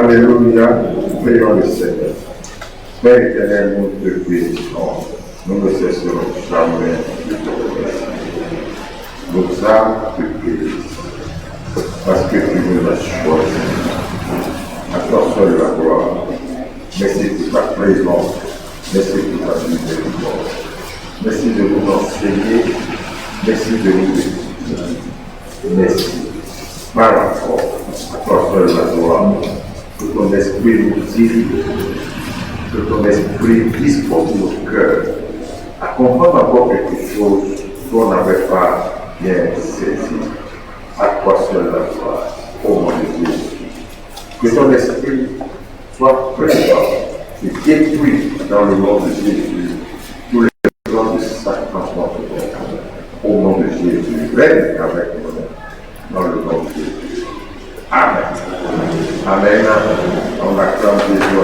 Alléluia. Prions le Seigneur. Père éternel, nous te bénissons. Nous ne cesserons jamais de te remercier. Nos âmes te bénissent. Parce que tu nous as choisis. À toi seul la gloire. Merci pour ta présence. Merci pour ta miséricorde. Merci de nous enseigner. Merci de nous écouter. Merci. Par rapport à toi seul la gloire. Que ton esprit nous dirige. Que ton esprit dispose nos cœurs à comprendre encore quelque chose qu'on n'avait pas bien saisi. À toi seul la gloire, au nom de Jésus. Que ton esprit soit présent et détruit dans le nom de Jésus tous les plans de Satan contre toi. Au nom de Jésus, règne avec nous dans le nom de Jésus. Amen. Amen. On acclame Jésus.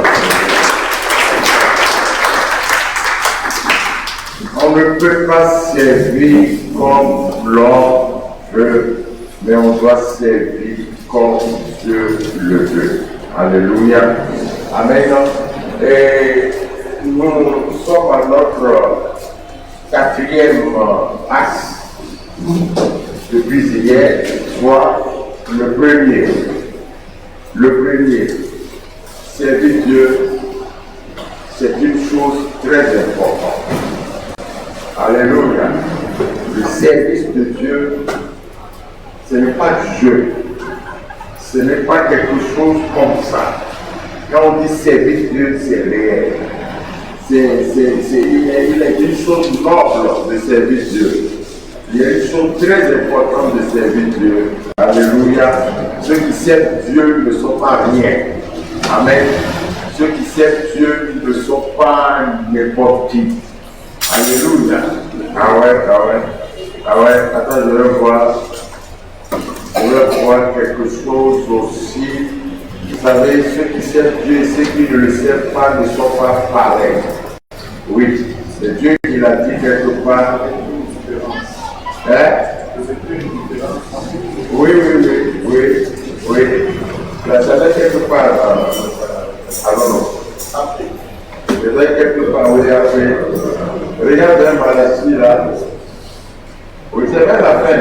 On ne peut pas servir comme l'homme veut, mais on doit servir comme Dieu le veut. Alléluia. Amen. Et nous sommes à notre quatrième axe depuis hier, soit le premier. Le premier, servir Dieu, c'est une chose très importante. Alléluia. Le service de Dieu, ce n'est pas du jeu. Ce n'est pas quelque chose comme ça. Quand on dit servir Dieu, c'est réel. Il est une chose noble de servir Dieu. Il y a une chose très importante de servir Dieu. Alléluia. Ceux qui servent Dieu ne sont pas rien. Amen. Ceux qui servent Dieu ne sont pas n'importe qui. Alléluia. Ah ouais. Attends, je vais voir quelque chose aussi. Vous savez, ceux qui servent Dieu et ceux qui ne le servent pas ne sont pas pareils. Oui, c'est Dieu qui l'a dit quelque part. Hein? Oui. Là, ça va quelque part. Alors non. Je vais quelque part, oui, après. Regarde un Malachie là. Oui, c'est vrai la fin.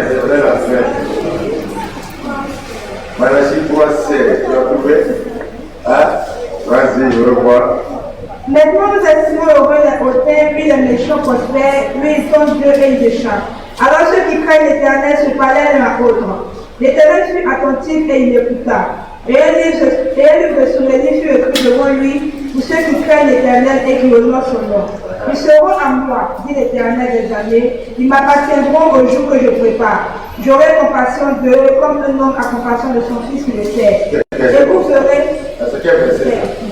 Malachie 3,16, tu as trouvé? Hein? Vas-y, je veux voir. Maintenant, nous estimons heureux les hautains, puis les méchants prospèrent, lui ils sont Dieu et ils échappent. Alors ceux qui craignent l'Éternel se parlaient l'un à l'autre. L'Éternel fut attentif et il écouta. Et un livre de souvenir fut écrit devant lui pour ceux qui craignent l'Éternel et qui honorent son nom. Ils seront à moi, dit l'Éternel des armées, ils m'appartiendront au jour que je prépare. J'aurai compassion d'eux comme un homme a compassion de son fils qui le sert. Et vous ferez...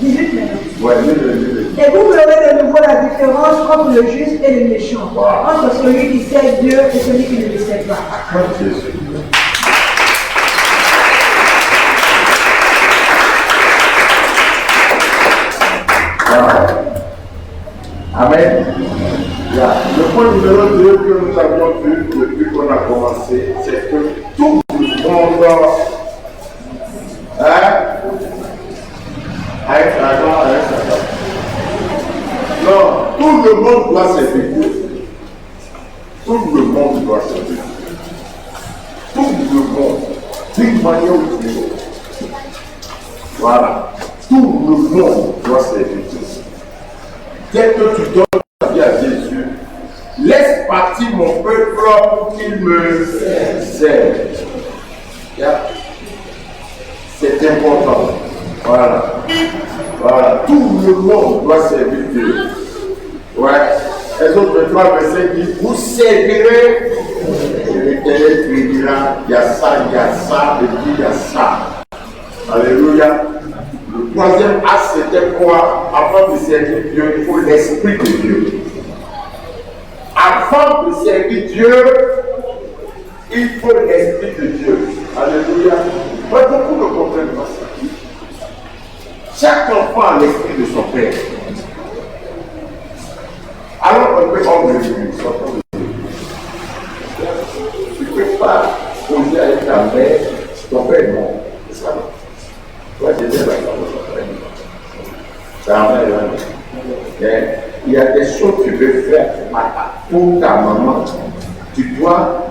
18 maintenant. Ouais, et vous verrez de nouveau la différence entre le juste et le méchant, entre celui qui sert Dieu et celui qui ne le sert pas. Amen. Le point numéro 2 que nous avions vu depuis qu'on a commencé, c'est que tout le monde non, tout le monde doit servir Dieu. Tout le monde doit servir Dieu. Tout le monde, d'une manière ou d'une autre. Voilà. Tout le monde doit servir Dieu. Dès que tu donnes ta vie à Jésus, laisse partir mon peuple pour qu'il me serve. C'est important. Voilà. Tout le monde doit servir Dieu. Ouais. Exode 23, verset 10. Vous servirez. Et l'Éternel bénira. Il y a ça, et puis il y a ça. Alléluia. Le troisième axe, c'était quoi? Avant de servir Dieu, il faut l'Esprit de Dieu. Avant de servir Dieu, il faut l'Esprit de Dieu. Alléluia. Mais beaucoup ne comprennent pas ça. Chaque enfant a l'Esprit de son Père. Alors on peut emmener lui, sortons de lui. Tu ne peux pas poser avec ta mère, ton père non. C'est ça. Toi, j'ai bien la parole. des choses que tu peux faire pour ta maman. Tu dois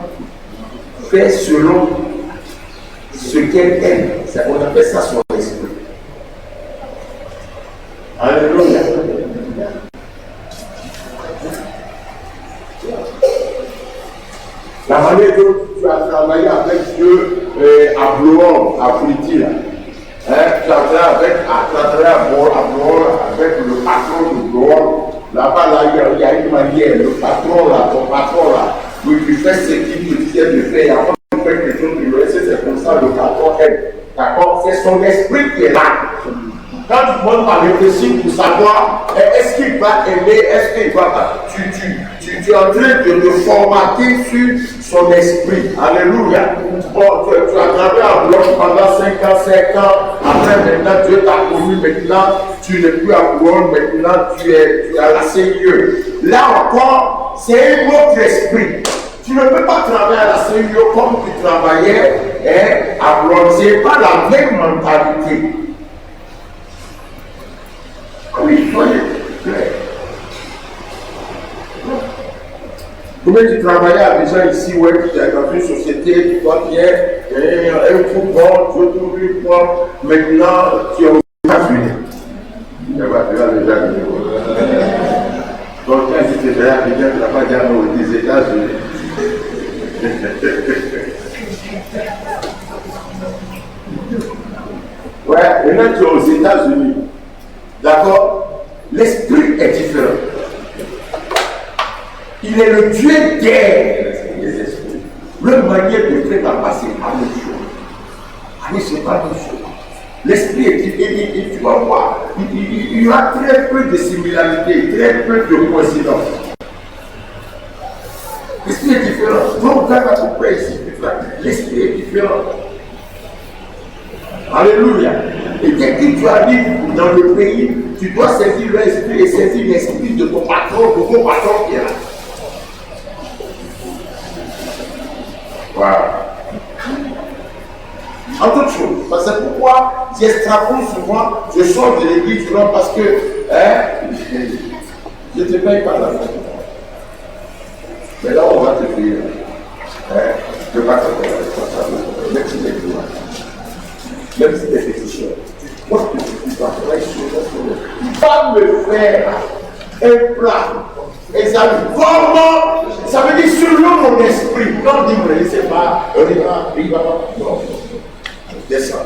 faire selon ce qu'elle aime. On appelle ça son esprit. Alléluia. La manière dont tu as travaillé avec Dieu à Blois, à Friti, là. Tu as travaillé à Blois avec le patron de Blois. Là-bas, là, il y a une manière, le patron là, ton patron là, oui, tu fais ce qu'il te disait de faire. Et avant de faire quelque chose, tu le laisses, c'est comme ça, le patron aime. D'accord? C'est son esprit qui est là. Quand tu commences à réfléchir pour savoir est-ce qu'il va aimer, est-ce qu'il va pas, tu es en train de te formater sur son esprit. Alléluia. Bon, tu as travaillé à Blois pendant 5 ans, 7 ans. Après, maintenant, Dieu t'a connu. Maintenant, tu n'es plus à Blois. Maintenant, tu es à la CIE. Là encore, c'est un autre esprit. Tu ne peux pas travailler à la CIE comme tu travaillais à Blois. Ce n'est pas la même mentalité. Oui, soyez clairs. Comment tu travaillais à déjà ici, ouais, tu es dans une société, toi qui es un football, tu veux trouver une fois, maintenant tu es aux États-Unis. Tu vas déjà venir. Donc, quand tu es déjà venu, tu n'as pas déjà aux États-Unis. Ouais, maintenant tu es aux États-Unis. D'accord? L'esprit est différent. Il est le Dieu des esprits. Le manière de faire la passer à la même chose. Allez, c'est pas la même chose. L'esprit est différent. Tu vas voir, il y a très peu de similarités, très peu de coïncidences. L'esprit est différent. Donc, regarde à peu près ici. L'esprit est différent. Alléluia. Et dès que tu arrives dans le pays, tu dois saisir l'esprit et saisir l'esprit de ton patron qui est là. Voilà. En toute chose, parce que pourquoi j'extrapole souvent, je sors de l'église souvent parce que je ne te paye pas la fin. Mais là, on va te payer. Je ne vais pas te payer responsable. Même si tu es plus loin. Même si tu es féticheur. Moi, tu vas travailler sur le me faire un plat. Et ça veut dire selon mon esprit. Non, dis-moi, il ne sait pas, il va pas. Non. Descends.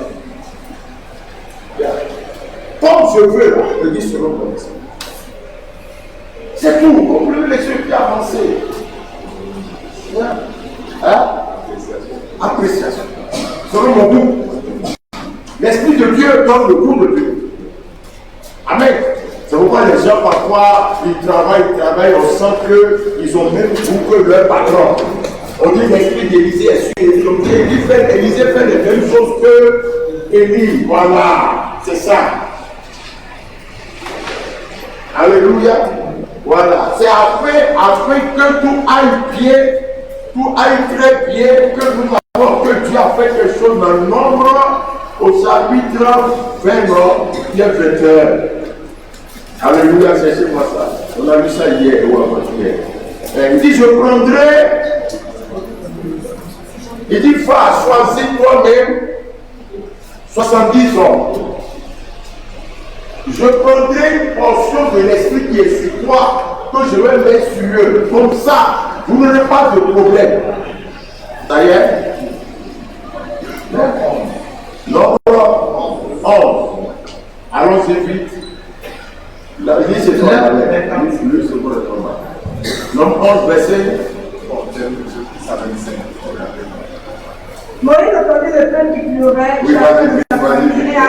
Comme je veux, là, je dis selon mon esprit. C'est tout. On peut les yeux qui avancent. Hein? Appréciation. Selon mon goût. L'Esprit de Dieu donne le goût de Dieu. Amen. C'est pourquoi les gens parfois, ils travaillent, on sent qu'ils ont même goût que leur patron. On dit l'esprit d'Élisée est sur Élisée. Élisée fait les mêmes choses que Élie. Voilà, c'est ça. Alléluia. Voilà. C'est après que tout aille bien, tout aille très bien, que nous avons que Dieu a fait quelque chose dans le nombre au chapitre 20, qui est 21. Alléluia, cherchez-moi ça. On a vu ça hier ou avant-hier. Il dit, je prendrai. Il dit, va choisir toi-même 70 hommes. Je prendrai une portion de l'esprit qui est sur toi, que je vais mettre sur eux. Comme ça, vous n'aurez pas de problème. Ça y est? Nombre 11. Allons-y vite. La vie, c'est toi. Le second est toi. Nombre 11, verset 25. Moïse entendit le peuple qui pleurait, et à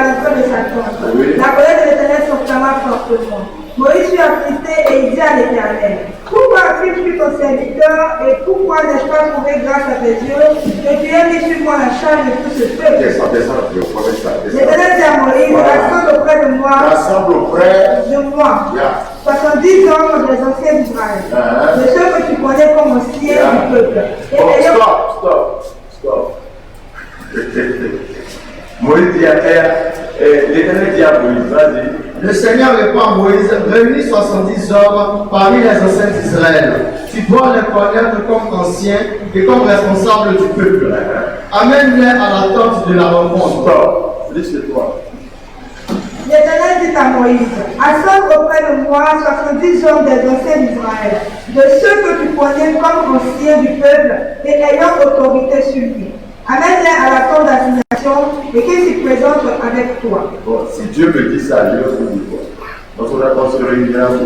l'entrée de sa tente. La colère de l'Éternel s'enflamma fortement. Moïse fut attristé et il dit à l'Éternel, pourquoi as-tu tué ton serviteur et pourquoi n'ai-je pas trouvé grâce à tes yeux que tu aies mis sur moi la charge de tout ce peuple? L'Éternel dit à Moïse, rassemble auprès de moi, 70 hommes des anciens d'Israël, de ceux que tu connais comme anciens du peuple. Stop. Moïse dit à l'Éternel dit à Moïse, vas-y. Le Seigneur répond à Moïse, réunis 70 hommes parmi les anciens d'Israël. Tu dois les connaître comme anciens et comme responsables du peuple. Amène-les à la tente de la rencontre. Laisse-toi. L'Éternel dit à Moïse, assemble auprès de moi 70 hommes des anciens d'Israël, de ceux que tu connais comme anciens du peuple et ayant autorité sur lui. Amène-les à la tente d'assignation et qu'ils s'y présentent avec toi. Bon, si Dieu me dit ça, je vais vous dire quoi. Donc on a se réunir avec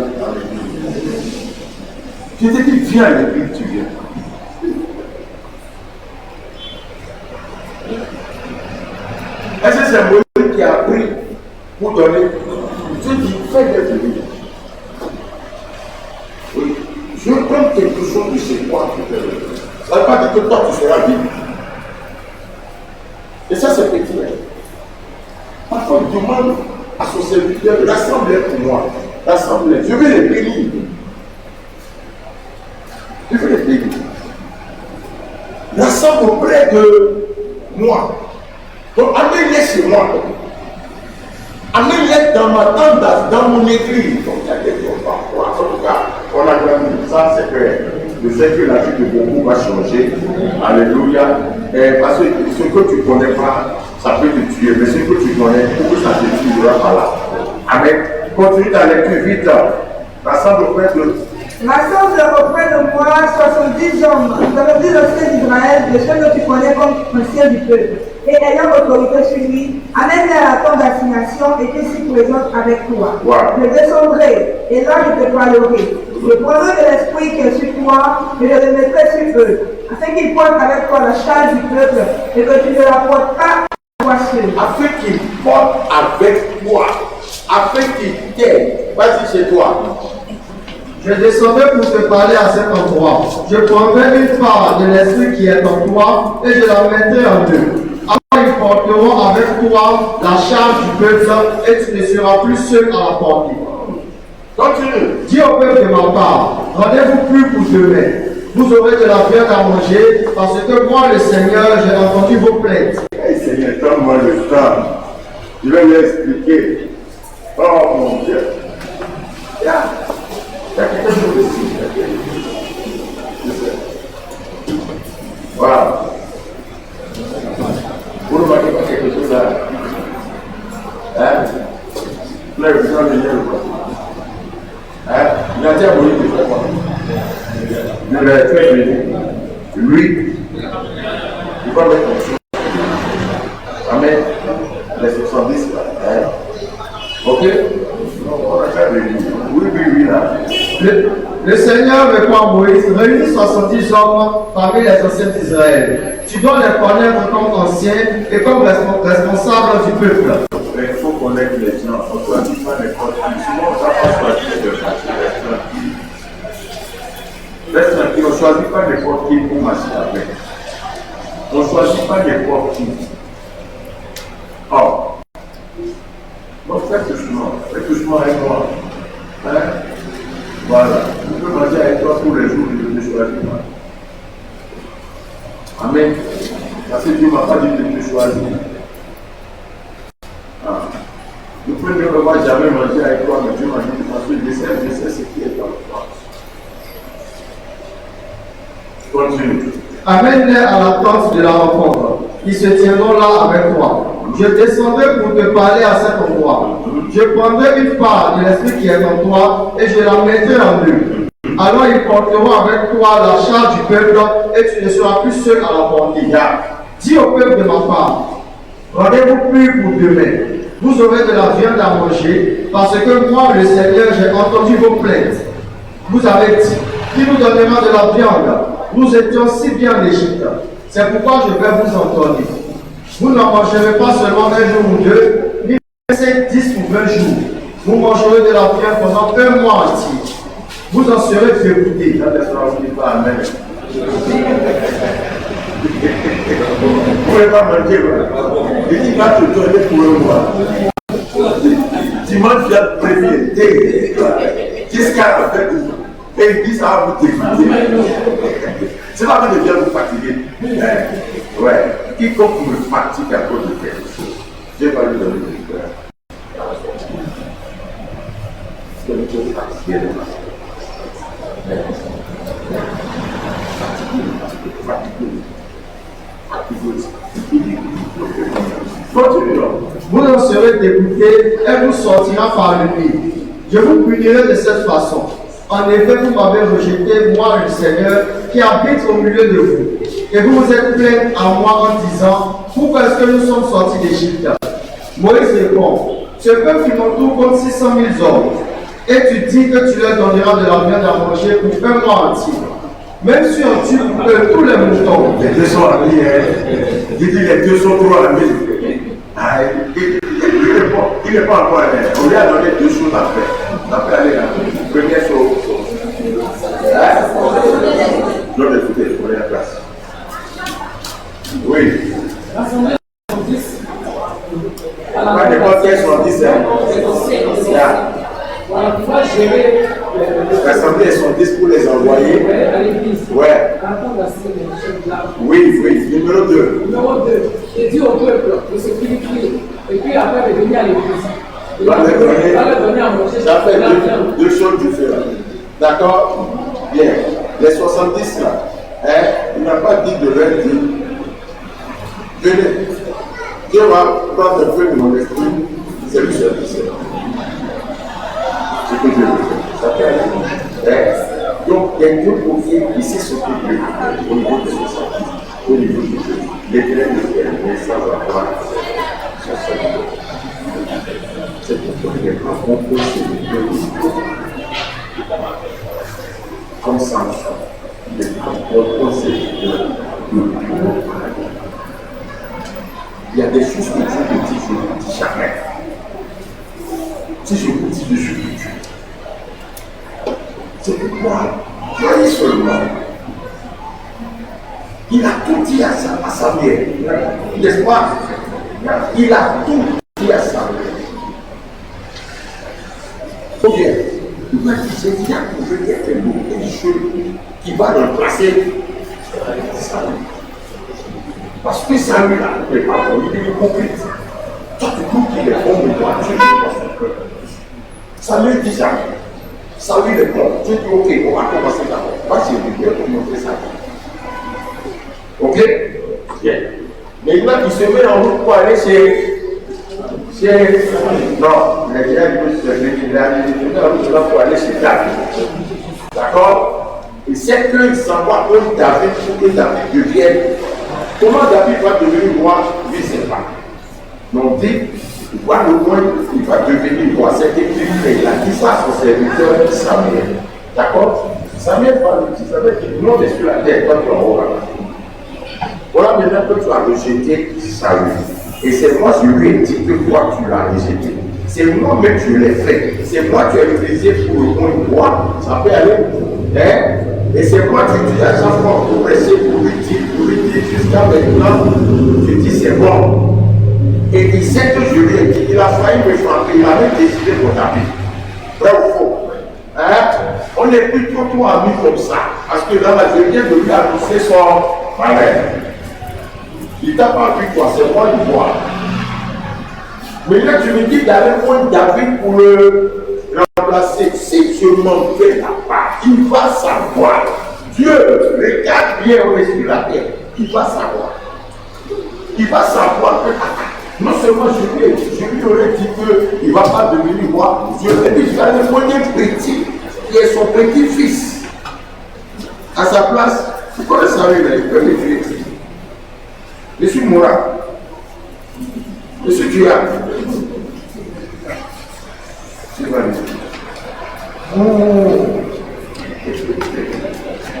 je te dis, viens à l'église, tu viens. Est-ce que c'est Moïse qui a appris pour donner? Dieu dit, fais des venir. Oui, je donne quelque chose de chez moi pour te donner. Ça ne veut pas dire que toi tu seras libre. Et ça c'est petit. Parfois il demande à son serviteur de rassembler pour moi. Rassembler. Je vais les bénir. Je vais les bénir. Rassemble auprès de moi. Donc amenez-les chez moi. Amenez-les dans ma tente, dans mon église. Donc il y a des choses parfois. En tout cas, on a grandi. Ça c'est clair. Je sais que la vie de beaucoup va changer. Alléluia. Parce que ce que tu ne connais pas, ça peut te tuer. Mais ce que tu connais, pourquoi ça ne te tuera pas là. Amen. Continue ta lecture vite. Rassemble auprès de moi 70 hommes, 70 anciens d'Israël, de ceux que tu connais comme anciens du peuple, et ayant autorité sur lui, amène-les à la tente d'assignation et qu'ils s'y présentent avec toi. Wow. Je descendrai, et là je te parlerai. Je prendrai de l'esprit qui est sur toi, et je le mettrai sur eux, afin qu'ils portent avec toi la charge du peuple, et que tu ne la portes pas à toi seul. afin qu'ils portent avec toi, afin qu'ils t'aident. Vas-y chez toi. Je descendrai pour te parler à cet endroit. Je prendrai une part de l'esprit qui est en toi et je la mettrai en eux. Alors ils porteront avec toi la charge du peuple et tu ne seras plus seul à la porter. Continue. Dis au peuple de ma part, rendez-vous plus pour demain. Vous aurez de la viande à manger parce que moi, le Seigneur, j'ai entendu vos plaintes. Hey Seigneur, donne-moi le temps. Je vais lui expliquer. Oh mon Dieu. Il y a quelque chose ici. Voilà. Vous ne voyez pas quelque chose là? Hein? Là, vous en venez ou quoi? Hein? Il a dit à Moïse de faire quoi? Il l'a fait venir. Lui, il va mettre en chose. Amen. Les 70 là. Hein? Ok? On a déjà venu. Oui, là. Le Seigneur répond à Moïse, réunis 70 hommes parmi les anciens d'Israël. Tu dois les connaître comme anciens et comme responsables du peuple. Mais il faut connaître les gens. On ne choisit pas n'importe qui. Sinon, on ne va pas choisir de marcher. Reste tranquille. On ne choisit pas n'importe qui pour marcher avec. On ne choisit pas n'importe qui. Oh. Donc fais doucement avec moi. Hein? Voilà. Je peux manger avec toi tous les jours, je te choisis moi. Amen. Parce que Dieu ne m'a pas dit de te choisir. Ah. Je peux ne pas jamais manger avec toi, mais Dieu m'a dit parce que je sais ce qui est en toi. Continue. Amène-les à la tente de la rencontre. Ils se tiendront là avec toi. Je descendrai pour te parler à cet endroit. Je prendrai une part de l'esprit qui est en toi et je la mettrai en eux. Alors ils porteront avec toi la charge du peuple et tu ne seras plus seul à la porter. Dis au peuple de ma part, rendez-vous plus pour demain. Vous aurez de la viande à manger parce que moi, le Seigneur, j'ai entendu vos plaintes. Vous avez dit, qui nous donnera de la viande? Nous étions si bien en Égypte. C'est pourquoi je vais vous entendre. Vous n'en mangerez pas seulement un jour ou deux, ni 5, 10 ou 20 jours. Vous mangerez de la viande pendant un mois entier. Vous en serez dégoûtés. Ça ne sera pas amen. Vous ne pouvez pas manger. Il va te donner pour un mois. Dimanche, tu as prévu. Jusqu'à la fête. Et il dit ça va vous dégoûter. C'est pas que je viens vous fatiguer. Ouais. Quiconque me fatigue à cause de quelque chose, je vais lui donner du cœur. Bien. Vous en serez dégoûté et vous sortira par le nez. Je vous punirai de cette façon. En effet, vous m'avez rejeté, moi le Seigneur, qui habite au milieu de vous. Et vous vous êtes plaint à moi en disant, pourquoi est-ce que nous sommes sortis d'Égypte? Moïse répond, ce peuple qui m'entoure compte 600 000 hommes. Et tu dis que tu leur donneras de la viande à manger pour un mois entier. Même si on tue tous les moutons. Les deux sont amis, il dit les deux sont trop amis. Ah, il n'est pas encore allé. On lui a donné deux choses à faire. On peut aller là. Première chose. Je vais écouter, prenez la place. Oui. Pas de conseils sur 10 l'assemblée sont 10 pour les envoyer. Ouais. Oui, oui. Numéro 2. Numéro 2. J'ai dit au peuple de se purifier. Et puis après de venir à l'église. Il va leur donner à manger. Ça fait deux choses différentes. D'accord? Bien. Les 70 là, il n'a pas dit de leur dire, venez. Dieu va prendre un peu de mon esprit, c'est lui seul qui sait. Ce que je veux faire. Ça fait aller. Donc, il y a deux profils ici s'occuper au niveau de 70, au niveau de Dieu. L'éternel mais sans avoir son salut. C'est pourquoi il est grand concours, c'est le Dieu comme Samson, il est grand concours, c'est le paradis. Il y a des choses que Dieu me dit, je ne vous dis jamais. Si je vous dis de ce que Dieu, c'est pourquoi, voyez seulement, il a tout dit à sa mère, n'est-ce pas? Il a tout dit à sa mère. Faut bien, il m'a dit, j'ai dit à trouver quelque chose qui va remplacer Samuel. Parce que Samuel n'est pas bon, il est hypocrite. Toi, tu trouves qu'il est bon, mais toi, tu n'es pas son peuple. Samuel dit ça. Samuel est bon. Tu dis, ok, on va commencer d'abord. Moi, j'ai vu bien pour montrer ça. Ok? Bien. Maintenant, il se met en route pour aller chez. Non, les gens il en route pour aller chez David. D'accord? Et c'est qu'il s'envoie comme David pour que David devienne. Comment David va devenir roi? Lui, ne sait pas. Donc, dit, il voit le point, il va devenir roi. C'est écrit, il a dit ça à son serviteur Samuel. D'accord? Samuel va lui dire, Samuel dit, non, mais sur la terre, toi, tu es roi. Voilà maintenant que tu as rejeté Saül. Et c'est moi, je lui ai dit que toi, tu l'as rejeté. C'est moi-même, je l'ai fait. C'est moi, tu as utilisé pour le point de roi. Ça peut aller. Hein? Et c'est moi, tu dis à chaque fois pour essayer pour lui dire jusqu'à maintenant, je dis c'est bon. Et il sait que je lui ai dit, il a failli me frapper, il avait décidé pour taper. Vrai ou faux? Hein? On n'est plus trop amis comme ça. Parce que dans la je viens de lui annoncer son malheur. Il t'a pas vu toi, c'est moi qui vois. Mais là, tu me dis d'aller prendre David pour le remplacer. Si tu m'en fais la part, il va savoir. Dieu regarde bien au-dessus de la terre. Il va savoir. Il va savoir que non seulement je lui aurais dit qu'il ne va pas devenir roi, je lui ai dit je vais aller prendre un petit qui est son petit-fils. À sa place, tu connais ça, il peut le tuer. Je suis Moura. Je suis Tuya. C'est vrai.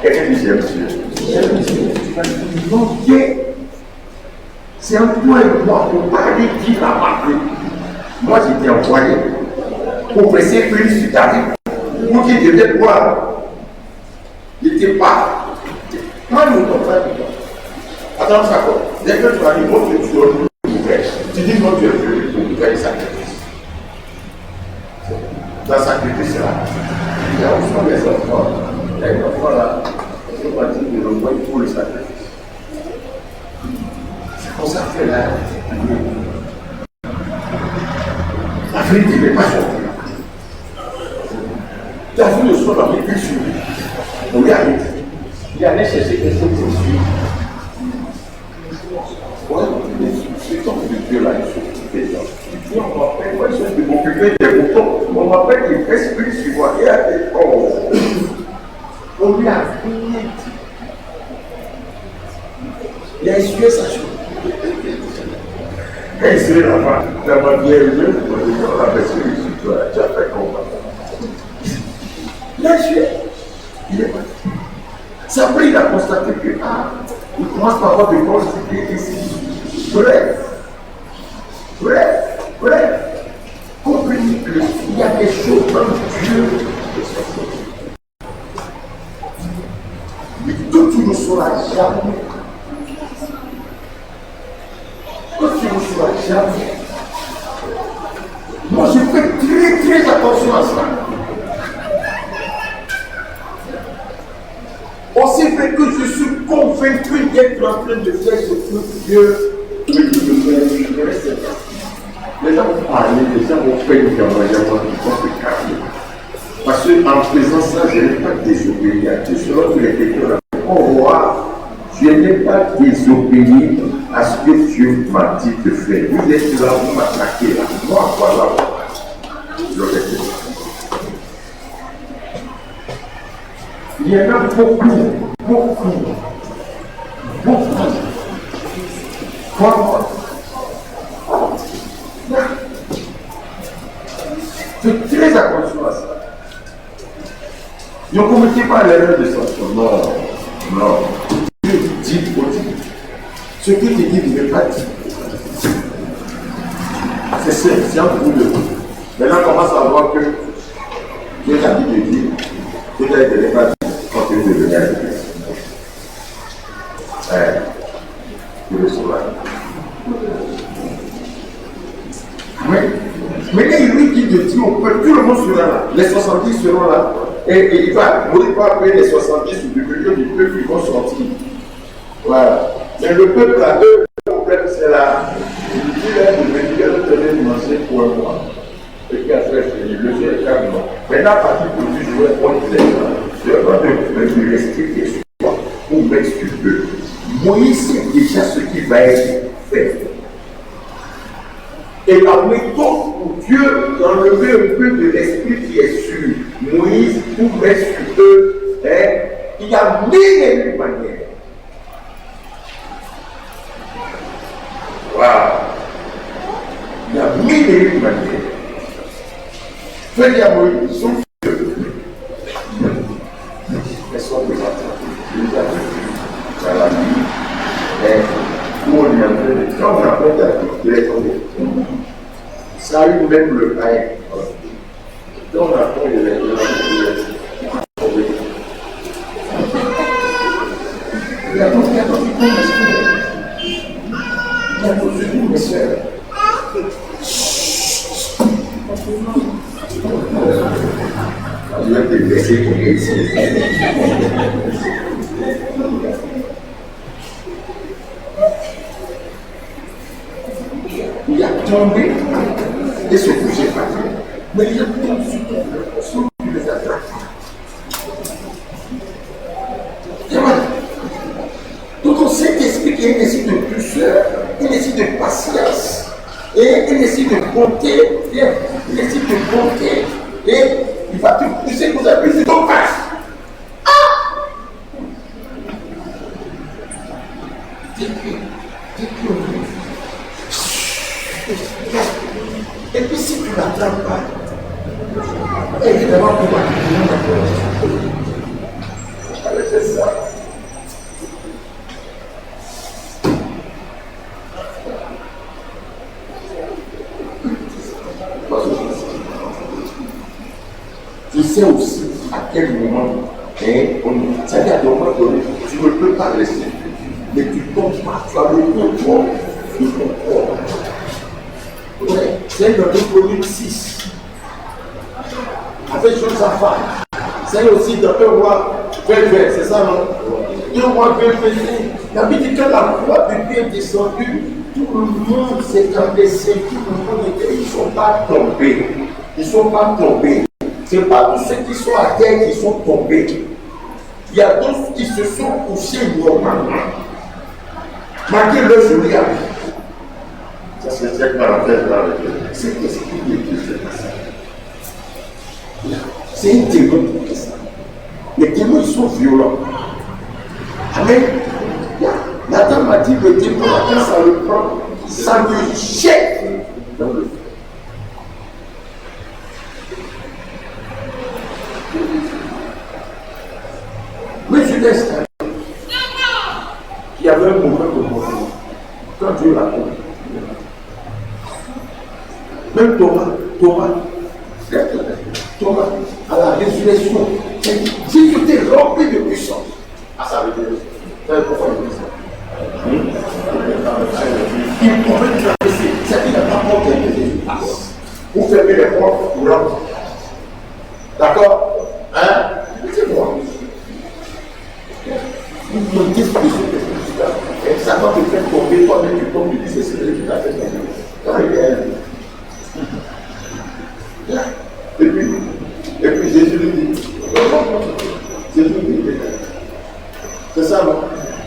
Quelqu'un dit j'aime Dieu. Donc Dieu, c'est un point de moi pour parler qui l'a appelé. Moi j'étais envoyé pour presser plus sur David. Pour qu'il devienne roi. Il n'était pas. Moi je ne comprends pas. Attends, ça quoi? Dès que tu vas dire, mon Dieu, tu dois nous faire. Tu dis, mon Dieu, tu dois faire sacrifice. Dans le sacrifice là, il y a aussi des enfants. Il y a un enfant là, on va dire de l'envoyer pour le sacrifice. C'est comme ça que là, l'Afrique ne veut pas sortir. On lui a dit, il allait chercher quelque chose de suivre. Ouais, les temps de Dieu là, ils sont occupés. On m'appelle, moi je suis m'occuper des moutons. On m'appelle qu'il explique sur moi. Il a dit, oh, on lui a rien dit. Il a essuyé sa chose. Quand il serait là-bas, la m'a bien élevé, on a baissé les yeux, tu as fait comment? Il a essuyé. Il est parti. C'est après il a constaté que, il commence par avoir des grosses idées ici. Bref. Comprenez qu'il y a des choses dans Dieu. Mais que tu ne sauras jamais. Que tu ne sauras jamais. Moi, je fais très attention à ça. Aussi fait que je suis convaincu d'être en train de faire ce que Dieu me dit de faire. Les gens vont parler, les gens vont faire une campagne, ils vont se calmer. Parce qu'en faisant ça, je n'ai pas désobéi à Dieu. Selon tous les questions, au roi, je n'ai pas désobéi à ce que Dieu m'a dit de faire. Vous êtes là, vous m'attaquez là. Moi, voilà. Je le répète. Il y en a beaucoup. Crois-moi. Faites très attention à ça. Ne commettez pas l'erreur de sanction. Non. Dieu dit au dit. Ce que tu dis ne veut pas dire. C'est simple, c'est un bout de vous. Maintenant, on commence à voir que Dieu t'a dit de dire. Dieu t'a dit de ne pas dire quand tu veux devenir à l'église. Pour le sauvage. Mais il lui dit de dire au peuple, tout le monde sera là. Les 70 seront là. Et il va mourir pas après les 70 ou du milieu du peuple, ils vont sortir. Voilà. Mais le peuple a deux problèmes, c'est là. Il dit là, de venir tenir manger pour un mois. Et puis après, il le fait calmement. Maintenant, à partir de ce jour, on dit je vais de l'expliquer sur toi pour m'expliquer. Moïse sait déjà ce qui va être fait. Et la méthode pour Dieu d'enlever un peu de l'esprit qui est sur Moïse pour mettre sur eux, il y a mille et une manières. Waouh! Il y a mille et une manières. Fais-le à Moïse, son feu. Elles sont des attentes. Ça va dire. Où on est en train de. Quand on apprend à il est tombé. Ça a eu même le pain. Donc on apprend il est tombé. Il y a d'autres qui il y a d'autres qui mes soeurs. Je vais te laisser pour ici. Il a tombé et se couché par terre. Mais il a tombé sur qui les attrape. Et voilà. Donc on sait expliquer une nécessite de douceur, une nécessite de patience et une nécessite de bonté. Une nécessite de bonté. Et il va te pousser pour appuyer sur ton passe. Et puis si tu ne l'attrapes pas, évidemment, tu vas allez, c'est ça. Tu sais aussi à quel moment, c'est-à-dire à un moment donné, tu ne peux pas laisser, mais tu tombes pas, tu as le contrôle de ton corps. Ouais, c'est dans Deutéronome 6. Avec Josaphat. C'est aussi dans 1 roi 20, c'est ça, non? 1 roi 20, la Bible dit que la croix de Dieu est descendue, tout le monde s'est abaissé, tout le monde était, ils ne sont pas tombés. Ils ne sont pas tombés. Ce n'est pas tous ceux qui sont à terre qui sont tombés. Il y a d'autres qui se sont couchés normalement, malgré leur jolie habit. Ça, c'est cette parenthèse-là avec eux. C'est qu'est-ce qui est passé? C'est un témoin qui fait ça. Les témoins, ils sont violents. Amen. La dame m'a dit, le témoin, quand ça le prend, ça le jette dans le feu. Mais je laisse il y avait un moment de comportement. Quand Dieu l'a connu. Même Thomas, à la résurrection, Jésus était rempli de puissance. À sa résurrection. Vous savez pourquoi il dit ça? Il pouvait traverser. C'est-à-dire qu'il n'a pas porté que Jésus passe. Vous fermez les portes, vous rentrez. D'accord? Hein? Dites-moi. Vous montez sur les yeux de et ça va te faire tomber, toi-même tu tombes, tu dis c'est celui qui t'a fait tomber. Et puis Jésus lui dit, Jésus lui dit, c'est ça non?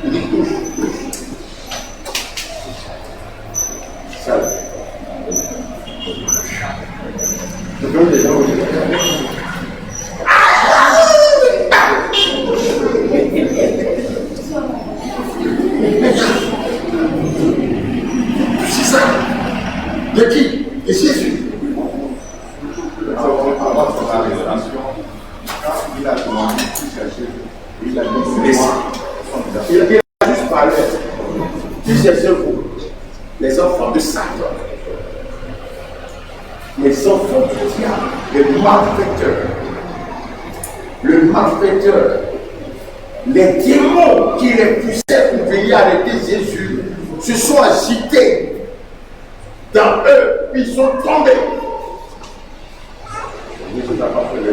Il dit touche. Ça. Je donne des gens au c'est ça. De qui? De Jésus. Avant son révélation, quand il a commencé à chercher, il a dit il a juste parlé. Il cherchait vous, les enfants de Satan, les enfants du diable, les malfaiteurs, le malfaiteur, les démons qui les poussaient pour venir arrêter Jésus se sont agités dans eux, ils sont tombés. Jésus n'a pas fait le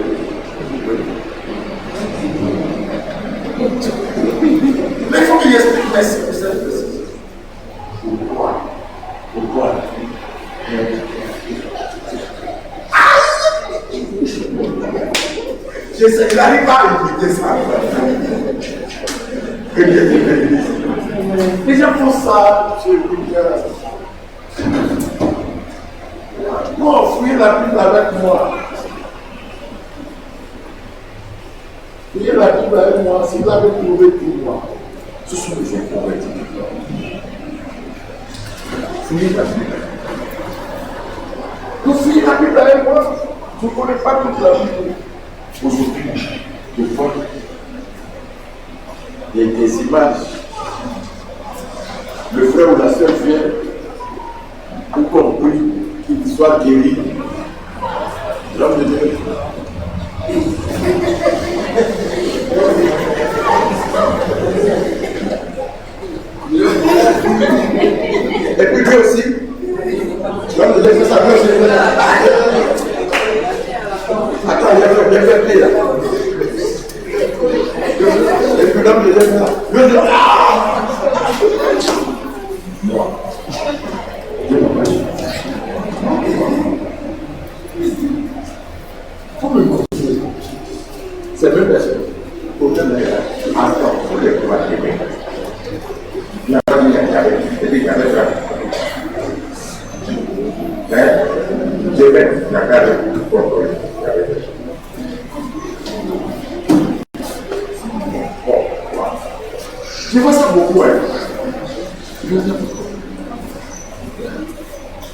mais il faut qu'il explique, merci. Pourquoi? Je sais, il n'arrive pas à expliquer ça. Les gens font ça, non, fouillez la Bible avec moi. Fouillez la Bible avec moi, si vous avez trouvé pour moi. Ce sont des gens convertis. Fouillez la Bible. Vous fouillez la Bible avec moi. Je ne connais pas toute la Bible. Aujourd'hui, des fois, il y a des images. Le frère ou la soeur vient pour qu'on prie, qu'il soit guéri. L'homme de Dieu. Et puis lui aussi, l'homme de Dieu fait ça, lui aussi. Attends, il y a fait pied là. Et puis l'homme de Dieu fait ça. Lui dit, moi. Dieu m'a pas dit. Faut me montrer. C'est même personne. Pour te dire, attends, pour les pouvoirs d'aimer. Il n'a pas dit qu'il y avait, il y avait ça. Mais, je vais, il n'y a pas de contrôle. Je vois ça beaucoup, hein.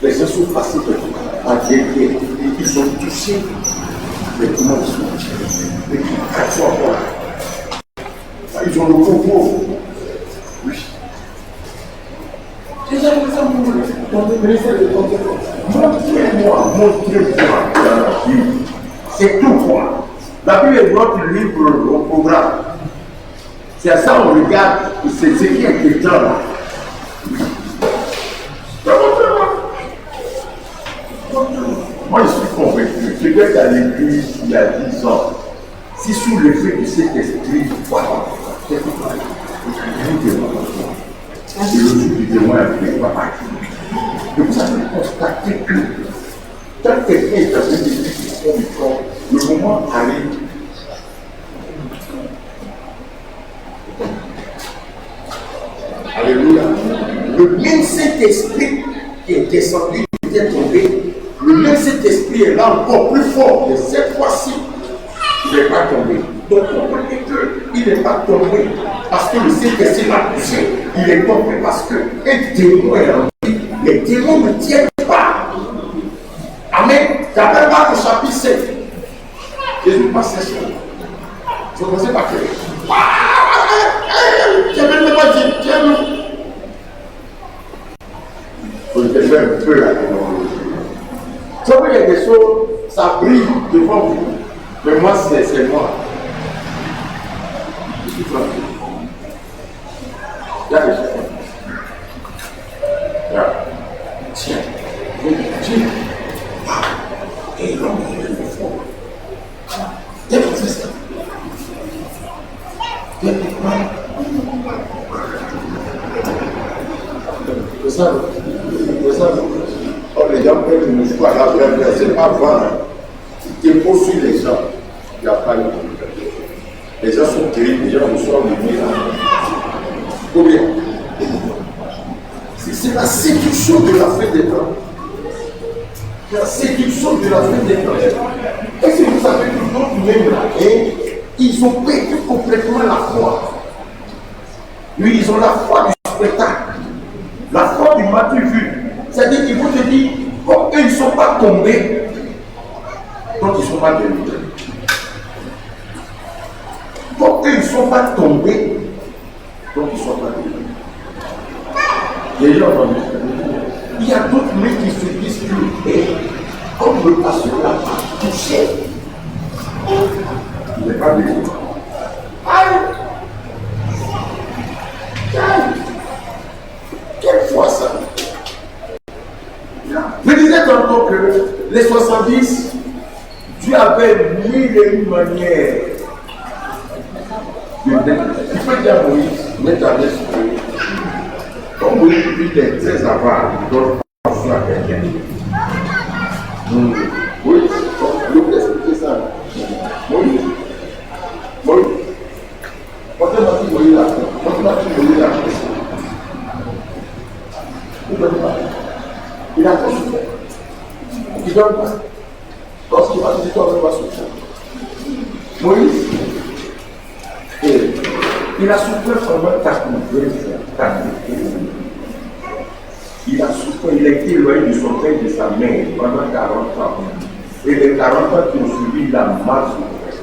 Les gens sont passés à guérir, ils sont touchés. Mais comment ils sont touchés? Mais ils sont encore là. Ils ont le concours. Oui. Déjà, comme ça, montrez-moi dans la Bible. C'est tout quoi. La Bible est notre livre au programme. C'est à ça qu'on regarde, c'est ce qui est inquiétant là. Moi, je suis convaincu. Je vais à l'église il y a 10 ans. Si sous l'effet de cet esprit, voilà, c'est tout pareil. Et le jour du témoin n'est pas parti. Et vous avez constaté que quand quelqu'un est dans une église qui font du corps, le moment arrive. le même Saint-Esprit qui est descendu, qui est tombé, le même Saint-Esprit est là encore plus fort. Et cette fois-ci, il n'est pas tombé. Donc comprenez qu'il n'est pas tombé parce que le Saint-Esprit l'a poussé. Il est tombé parce qu'un démon est rentré. Les démons ne tiennent pas. Amen. D'après Marc au chapitre 7, Jésus passe ces choses. Je commençais par crier. Tu n'as même pas dit, tiens-nous. Il faut faire un peu la technologie. Tu vois, il y a des choses, ça brille devant vous. Mais moi, c'est moi. Je suis tranquille. Il y a des choses. Tiens. Tiens. Et l'homme, il est fort. Qu'est-ce que c'est ça? C'est ça. Oh, les gens peuvent me jouer à la vraie, c'est pas vrai. Tu déposes sur les gens, il n'y a pas de problème. Les gens sont terribles, les gens reçoivent le miracle. Combien? C'est la séduction de la fin des temps. La séduction de la fin des temps. Est-ce que vous savez que d'autres même là, ils ont perdu complètement la foi. Oui, ils ont la foi du spectacle. La foi du matu vu. C'est-à-dire qu'ils vont te dire, comme eux, ils ne sont pas tombés, donc ils ne sont pas délivrés. Comme eux, ils ne sont pas tombés, donc ils ne sont pas délivrés. Les gens vont dire, il y a d'autres mecs qui se disent que, comme le pasteur n'a pas touché, il n'est pas délivré. Quelle foi ça? Je disais tantôt que les 70, Dieu avait mille et une manières de mettre. Il peut dire à Moïse, mettre à l'aise. Comme Moïse vit des très avares, il donne pas à quelqu'un. Oui, je vais expliquer ça. Moïse. Quand on a dit Moïse là, il a tout souffert. Il donne pas. Lorsqu'il va dire qu'on ne va pas souffrir. Moïse, il a souffert pendant 4 ans. Il a souffert, il a été éloigné de son père et de sa mère pendant 40 ans. Et les 40 ans qui ont suivi, il a mal souffert.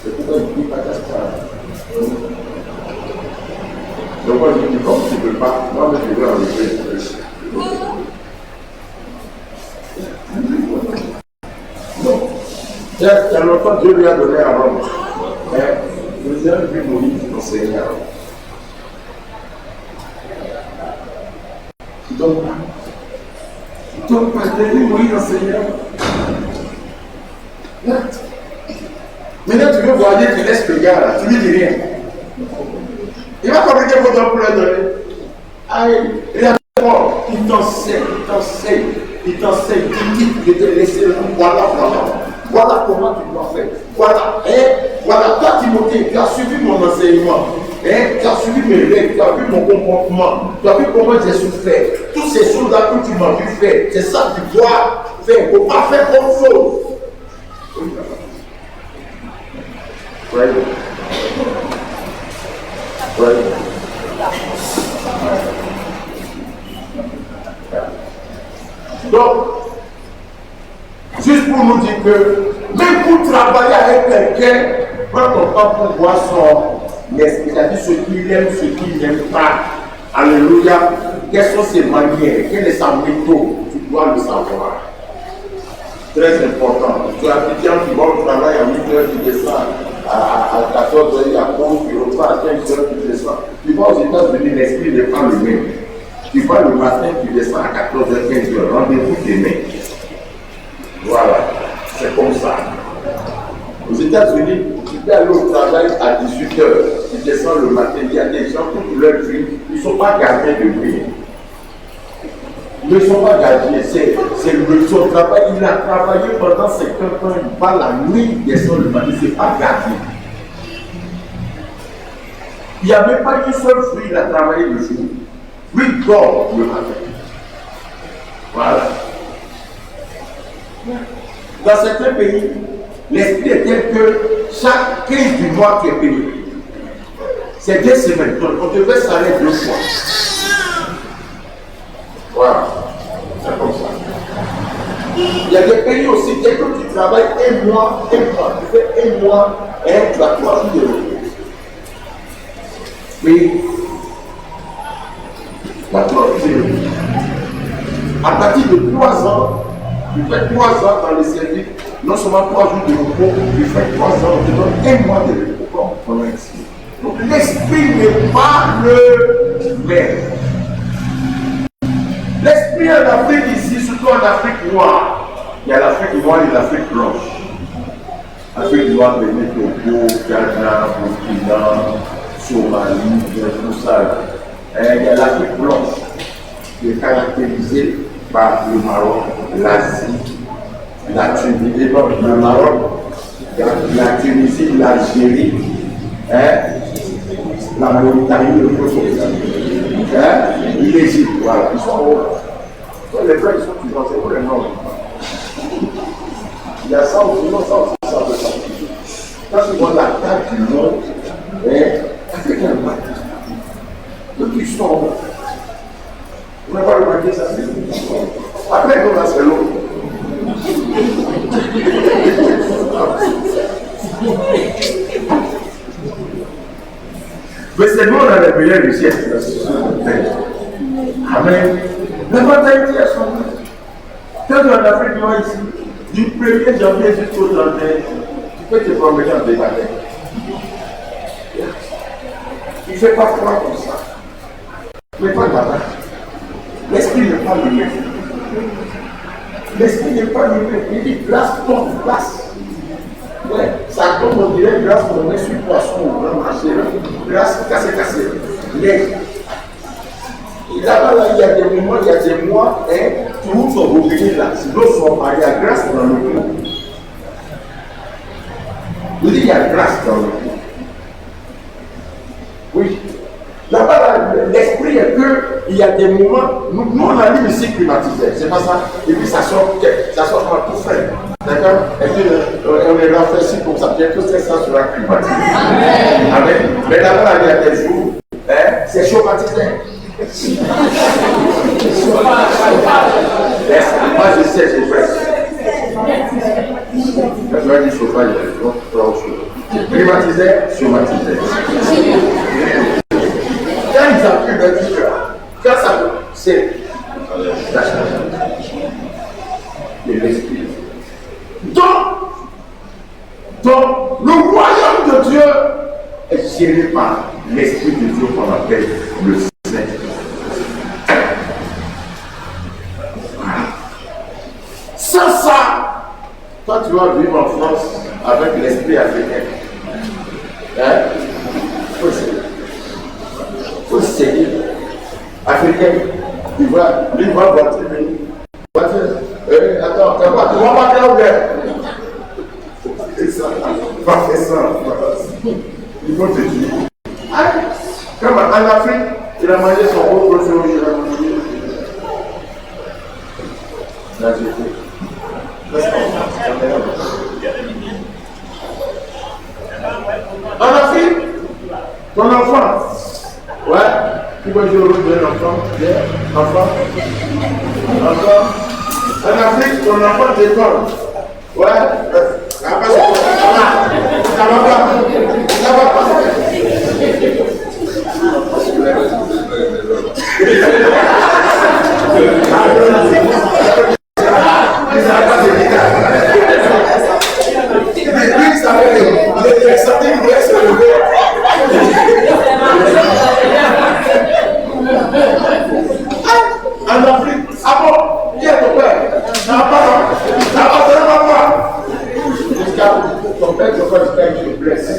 C'est pourquoi il dit pas ça. Donc moi je dis, comme tu ne veux pas, moi je vais enlever. Non. Il y a longtemps, Dieu lui a donné à Rome. Mais vous avez vu Moïse enseigner à Rome. Donc, vous avez vu Moïse enseigner à Rome. Maintenant, tu veux voir, tu laisses le gars là, tu lui dis rien. Il va fabriquer votre nom pour le donner. Aïe, il t'enseigne, il dit, je te laisse le nom, voilà comment tu dois faire. Voilà, toi Timothée, tu as suivi mon enseignement, tu as suivi mes règles, tu as vu mon comportement, tu as vu comment j'ai souffert. Toutes ces choses-là que tu m'as vu faire, c'est ça que tu dois faire. Il ne faut pas faire autre chose. Donc, juste pour nous dire que même pour travailler avec quelqu'un, quand on va pour voir son esprit, c'est-à-dire ce qu'il aime, ce qu'il n'aime pas, alléluia, quelles sont ses manières, quelle est sa méthode, tu dois le savoir. Très important. Tu as dit qui va au travail à 8h, tu descends à 14h, il y a pause, tu reprends à 15h, tu descends. Tu vas aux États-Unis, l'esprit n'est pas le même. Tu vas le matin, tu descends à 14h, 15h, rendez-vous demain. Voilà, c'est comme ça. Aux États-Unis, tu peux aller au travail à 18h, tu descends le matin, il y a des gens toute leur vie, ils ne sont pas gardiens de vie. Ils ne sont pas gardiens, c'est son travail, il a travaillé pendant 50 ans, il va la nuit, il descend le matin, c'est pas gardien. Il n'y a même pas une seule fruit, il a travaillé le jour. Lui dort le matin. Voilà. Dans certains pays, l'esprit est tel que chaque 15 du mois tu es payé. C'est 2 semaines. Donc on devait s'arrêter 2 fois. Voilà. C'est comme ça. Il y a des pays aussi, dès que tu travailles 1 mois, tu fais 1 mois, et tu as 3 jours de repos. Mais, la 3 jours de repos. À partir de 3 ans, tu fais 3 ans dans les services, non seulement 3 jours de repos, tu fais 3 ans, on te donne 1 mois de repos. Donc l'esprit n'est pas le même. L'esprit en Afrique ici, surtout en Afrique noire, il y a l'Afrique noire et l'Afrique blanche. L'Afrique noire, Bénin, Togo, Ghana, Burkina, Somalie, tout ça. Et il y a l'Afrique blanche qui est caractérisée par le Maroc, l'Asie, la Tunisie, le Maroc, la Tunisie, l'Algérie, la Mauritanie, le Kosovo, l'Égypte, voilà, ils sont hauts. Les Blancs, ils sont plus dans ces noms. Il y a ça aussi, non, ça aussi, ça. Quand tu vois la taille du monde, Afrique est un bateau. Donc ils sont. On n'a pas remarqué ça. Après, on a c'est l'eau. Mais c'est nous, on a les meilleures richesses. Amen. La mentalité est son. Quand tu es en Afrique noire ici, du 1er janvier jusqu'au 31, tu peux te promener en débat. Il ne fait pas froid comme ça. Mais pas là-bas. L'esprit n'est pas le même. L'esprit n'est pas le même. Il dit glace tombe, glace. Ouais, ça tombe, on dirait glace qu'on met sur le poisson au grand marché. Glace cassée. Mais là-bas, là, il y a des moments, il y a des mois, tout sont robinet là. Si l'eau soit pas, il y a glace dans le cou. Il dit il y a glace dans le cou. Oui. Là-bas, là, l'esprit est qu'il y a des moments, nous on a mis ici climatisé, c'est pas ça. Et puis ça sort comme tout frais. D'accord? Et puis on est rafraîchi comme ça, bientôt ça sera climatisé. Amen. Mais là-bas, là, il y a des jours, c'est chauffmatisé. Moi je sais, j'ai fait. Quand tu as dit chauffage, il y a trois choses. Climatisé, chauffmatisé. Quand ils appuient le dit quand ça c'est la charge de l'esprit. Donc, le royaume de Dieu est géré par l'esprit de Dieu qu'on appelle le Saint. Sans ça, toi tu vas vivre en France avec l'esprit africain. Faut se séduire. Africain, lui va voiture. Attends, tu vas pas faire ouvert. C'est ça. Pas faire ça. Il faut te dire. Comme en Afrique, il a mangé son gros projet, il a mangé. Là, j'ai fait. En Afrique, ton enfant, ouais, tu vas jouer au rôle d'un enfant, enfant. En Afrique, ton enfant t'étonne, ouais, après ça va pas. En Afrique, ah bon, qui est ton père? Ça va pas, ça va pas. Jusqu'à ton père te blesse.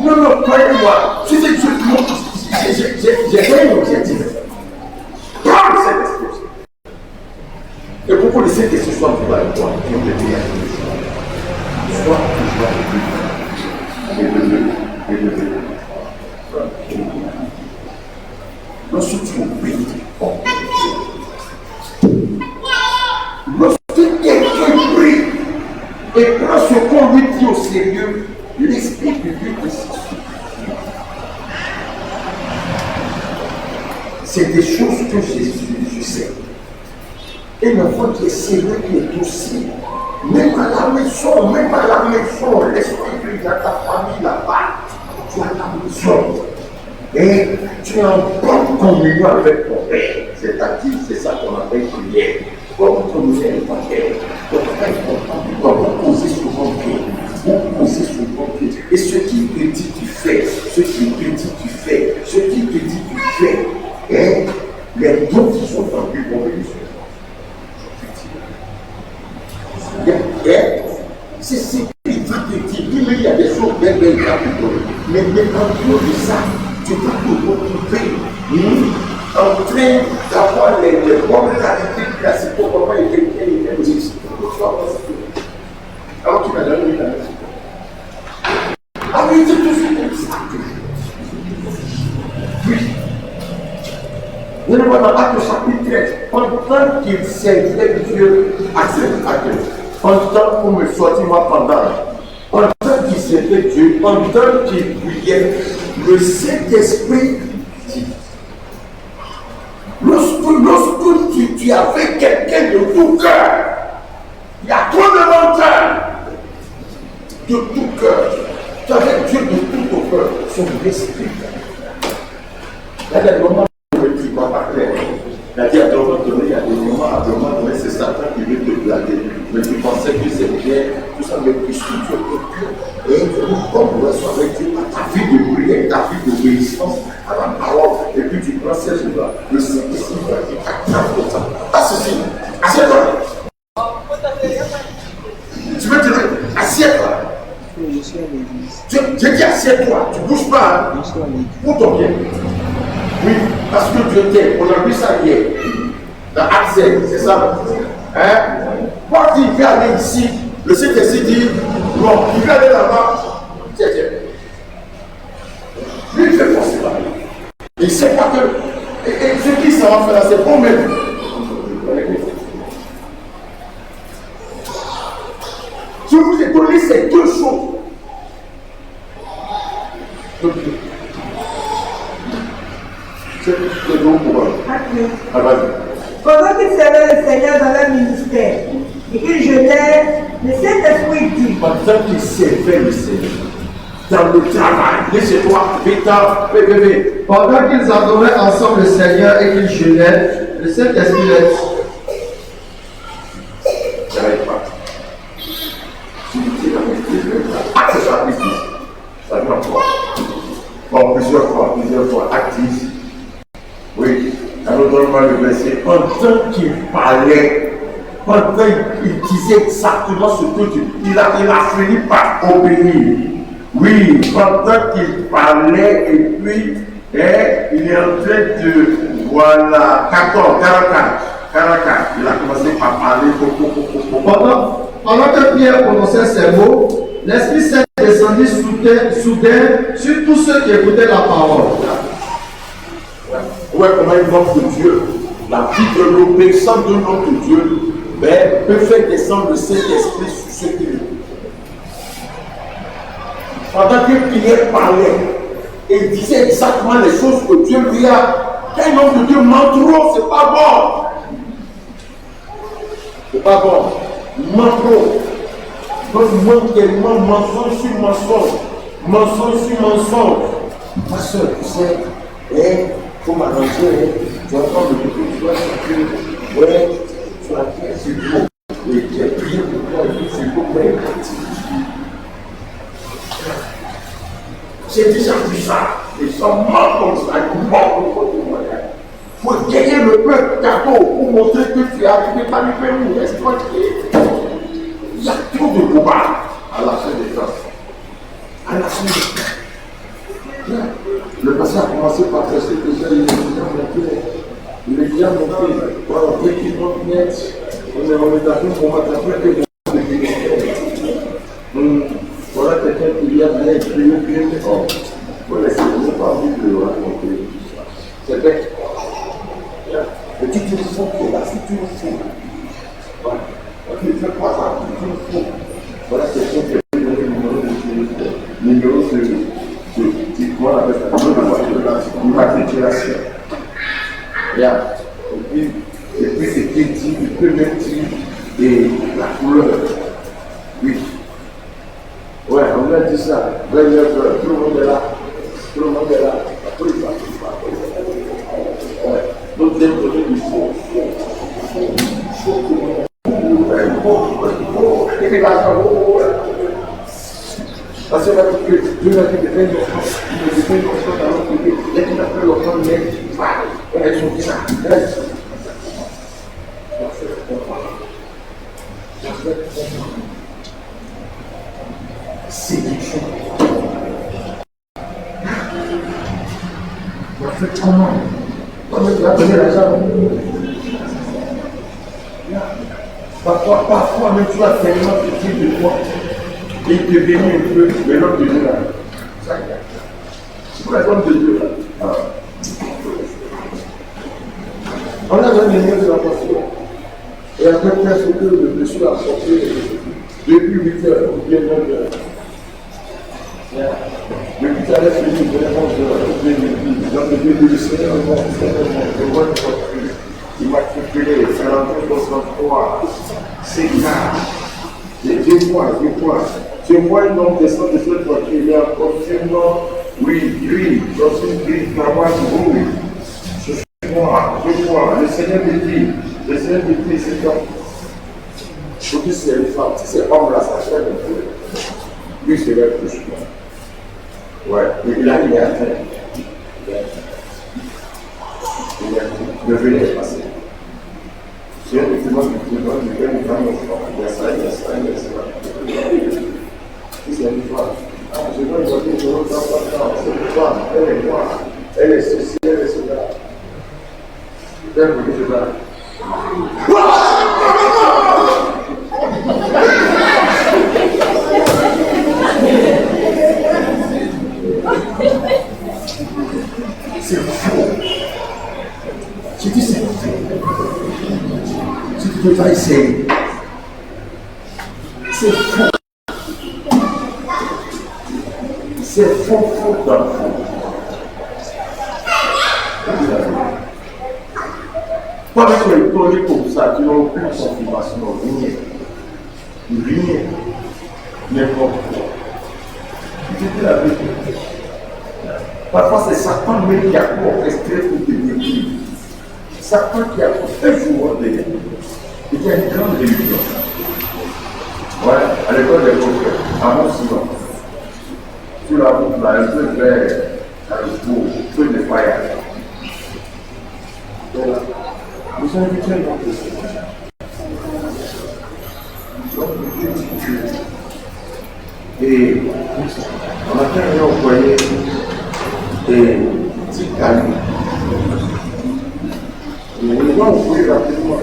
Non, non, croyez-moi, j'ai un objectif. Prends cette expérience. Et pourquoi laisser que ce soit pour avec toi, qui ont été sois toujours élevé. Lorsque tu obéis, lorsque quelqu'un prie et prend ce qu'on lui dit au sérieux, l'esprit de Dieu te suffit. C'est des choses que je sais. Et l'enfant qui est sérieux, qui est aussi, même à la maison, l'esprit de Dieu dans ta famille là-bas, tu as la maison. Et tu es en bonne communion avec ton Père. C'est-à-dire, c'est ça qu'on appelle prière. Comme nous sommes en Père, vous posez sur mon pied. Vous posez sur mon pied. Et ce qui te dit, tu fais. Ce qui te dit, tu fais. Ce qui te dit, tu fais. Et les dons qui sont en lui vont venir sur toi. C'est ce qu'il va te dire. Il y a des choses bien belles qui te donnent. Mais en dehors de ça, tu vas te retrouver en train d'avoir les bonnes qualités classiques pour comment il est positif. Alors tu m'as donné la musique. Ah oui, c'est toujours comme ça. Oui. Nous le voyons dans Actes chapitre 13. Pendant qu'il servait Dieu à Dieu, pendant qu'on me sortit moi pendant qu'il servait Dieu, pendant qu'il priait, le Saint-Esprit dit, lorsque tu avais quelqu'un de tout cœur, il y a trop de montagnes de tout cœur, tu avais Dieu de tout ton cœur, son esprit. Il y a des moments où tu ne dis pas clair. Il y a des moments donné, c'est Satan qui veut te blaguer. Mais tu pensais que c'est bien, tout ça, mais puisque tu es et comme vous êtes avec Dieu, ta vie de prière, ta vie d'obéissance à la parole, et puis tu prends ces jours-là, le Saint-Esprit va dire, attrape pour ça. Ah, ceci, assieds-toi. Tu veux dire, assieds-toi. J'ai dit assieds-toi, tu ne bouges pas, hein, pour ton bien. Oui, parce que Dieu t'aime. On a vu ça hier. Dans Acte 7, c'est ça. Hein? Quand il veut aller ici, le Saint-Esprit dit, non, il veut aller là-bas. Tiens. Lui, il fait forcer là. Il ne sait pas que. Et ce qui s'en va faire là, c'est bon même. Je vous ai donné ces deux choses. C'est bon pour moi. Pendant qu'ils servaient le Seigneur dans leur ministère et qu'ils jeûnaient, le Saint-Esprit dit, pendant qu'ils servaient le Seigneur dans le travail, laissez-toi, vite, pendant qu'ils adoraient ensemble le Seigneur et qu'ils jeûnaient, le Saint-Esprit leur dit, j'arrive pas. Acte chapitre 10. Ça vient encore. Bon, plusieurs fois, Acte 10. Oui, alors donne-moi le verset. Pendant qu'il parlait, pendant qu'il disait exactement ce que Dieu, il a fini par obéir. Oui, pendant qu'il parlait, et puis, il est en train de, voilà, 44, il a commencé par parler. Pendant que Pierre prononçait ces mots, l'Esprit Saint descendit soudain sur tous ceux qui écoutaient la parole. Ouais, comment il manque de Dieu. La vie de l'obéissance de notre Dieu peut faire descendre le Saint-Esprit sur ceux qui l'écoutent. Pendant que Pierre parlait, et disait exactement les choses que Dieu lui a. Quand un homme de Dieu ment trop, c'est pas bon. C'est pas bon. Ment trop. Donc, ment tellement, mensonge sur mensonge. Mensonge sur mensonge. Ma soeur, tu sais, il faut m'arranger, tu vas prendre le couteau, tu vas sortir, ouais, sur la terre, c'est beau. Et tu as prié pour toi, et puis c'est beau, mais j'ai déjà vu ça. Les gens mentent comme ça, ils mentent au côté de moi. Il faut gagner le peuple d'abord pour montrer que tu es arrivé par le peuple, reste tranquille. Il y a trop de combats à la fin des temps. Le passé a commencé par presser déjà, il est bien monté. Il est bien monté. Voilà, dès qu'il monte net, on est dans une formatation que voilà quelqu'un qui vient bien écrire, bien. Voilà, c'est pas envie de le raconter. C'est bête. Mais tu te sens que là, si tu le fais. Voilà. Tu ne fais pas ça, tu le fais. Voilà quelqu'un qui a donné le numéro de comment on appelle ça, l'immatriculation. Regarde. Et puis c'est qui dit, il peut même dire et la couleur. Oui. Ouais, on a dit ça. Tout le monde est là. Tout le monde est là. Ouais. Donc, d'un côté, il faut parce que Dieu m'a dit de faire une offrande, il fait une offrande dans l'autre côté, dès qu'il a fait l'offrande, elles sont dit ça. Séduction. On a fait comment? Tu vas donner l'argent. Parfois même tu vas tellement petit de toi. Et il te bénit un peu, mais l'homme de Dieu là. C'est pour la femme de Dieu là. On a un numéro de la passion. Et après presque que le monsieur a sorti depuis 8 heures ou bien 9 heures. Depuis tout à l'heure, je dis vraiment dans le Dieu du Seigneur, immatriculé, Saint-Antoine 63, c'est là. Les 2 points. Je vois un homme descendre de cette voiture, il est encore sûrement, oui, gris, dans une grille, cravate rouge. Je vois, le Seigneur me dit, c'est comme. Surtout si c'est une femme, si c'est homme là, ça fait un peu. Lui, c'est vrai que je suis. Ouais, il a atteint. Le venir est passé. Si on est tellement du père, il va nous faire. Il y a ça. Si c'est une femme, je dois dire, c'est une femme, elle est noire, elle est ceci, elle est cela. Elle est cela. C'est faux. Je dis c'est faux. Si tu peux pas essayer. C'est faux. C'est faux dans le fond. Pas avec le projet comme ça, tu n'as aucune confirmation, rien. N'importe quoi. Tu te dis la vérité. Parfois, c'est Satan même qui a orchestré pour te détruire. Satan qui a fait souvent des gens. Et qui a une grande religion. Ouais, à l'école des prophètes, à mon silence. Sur la route, là, un peu vers le feu de paillage. Voilà. Nous sommes habitués dans le Seigneur. Et on a terminé au foyer. Et petit calme. On va ouvrir rapidement.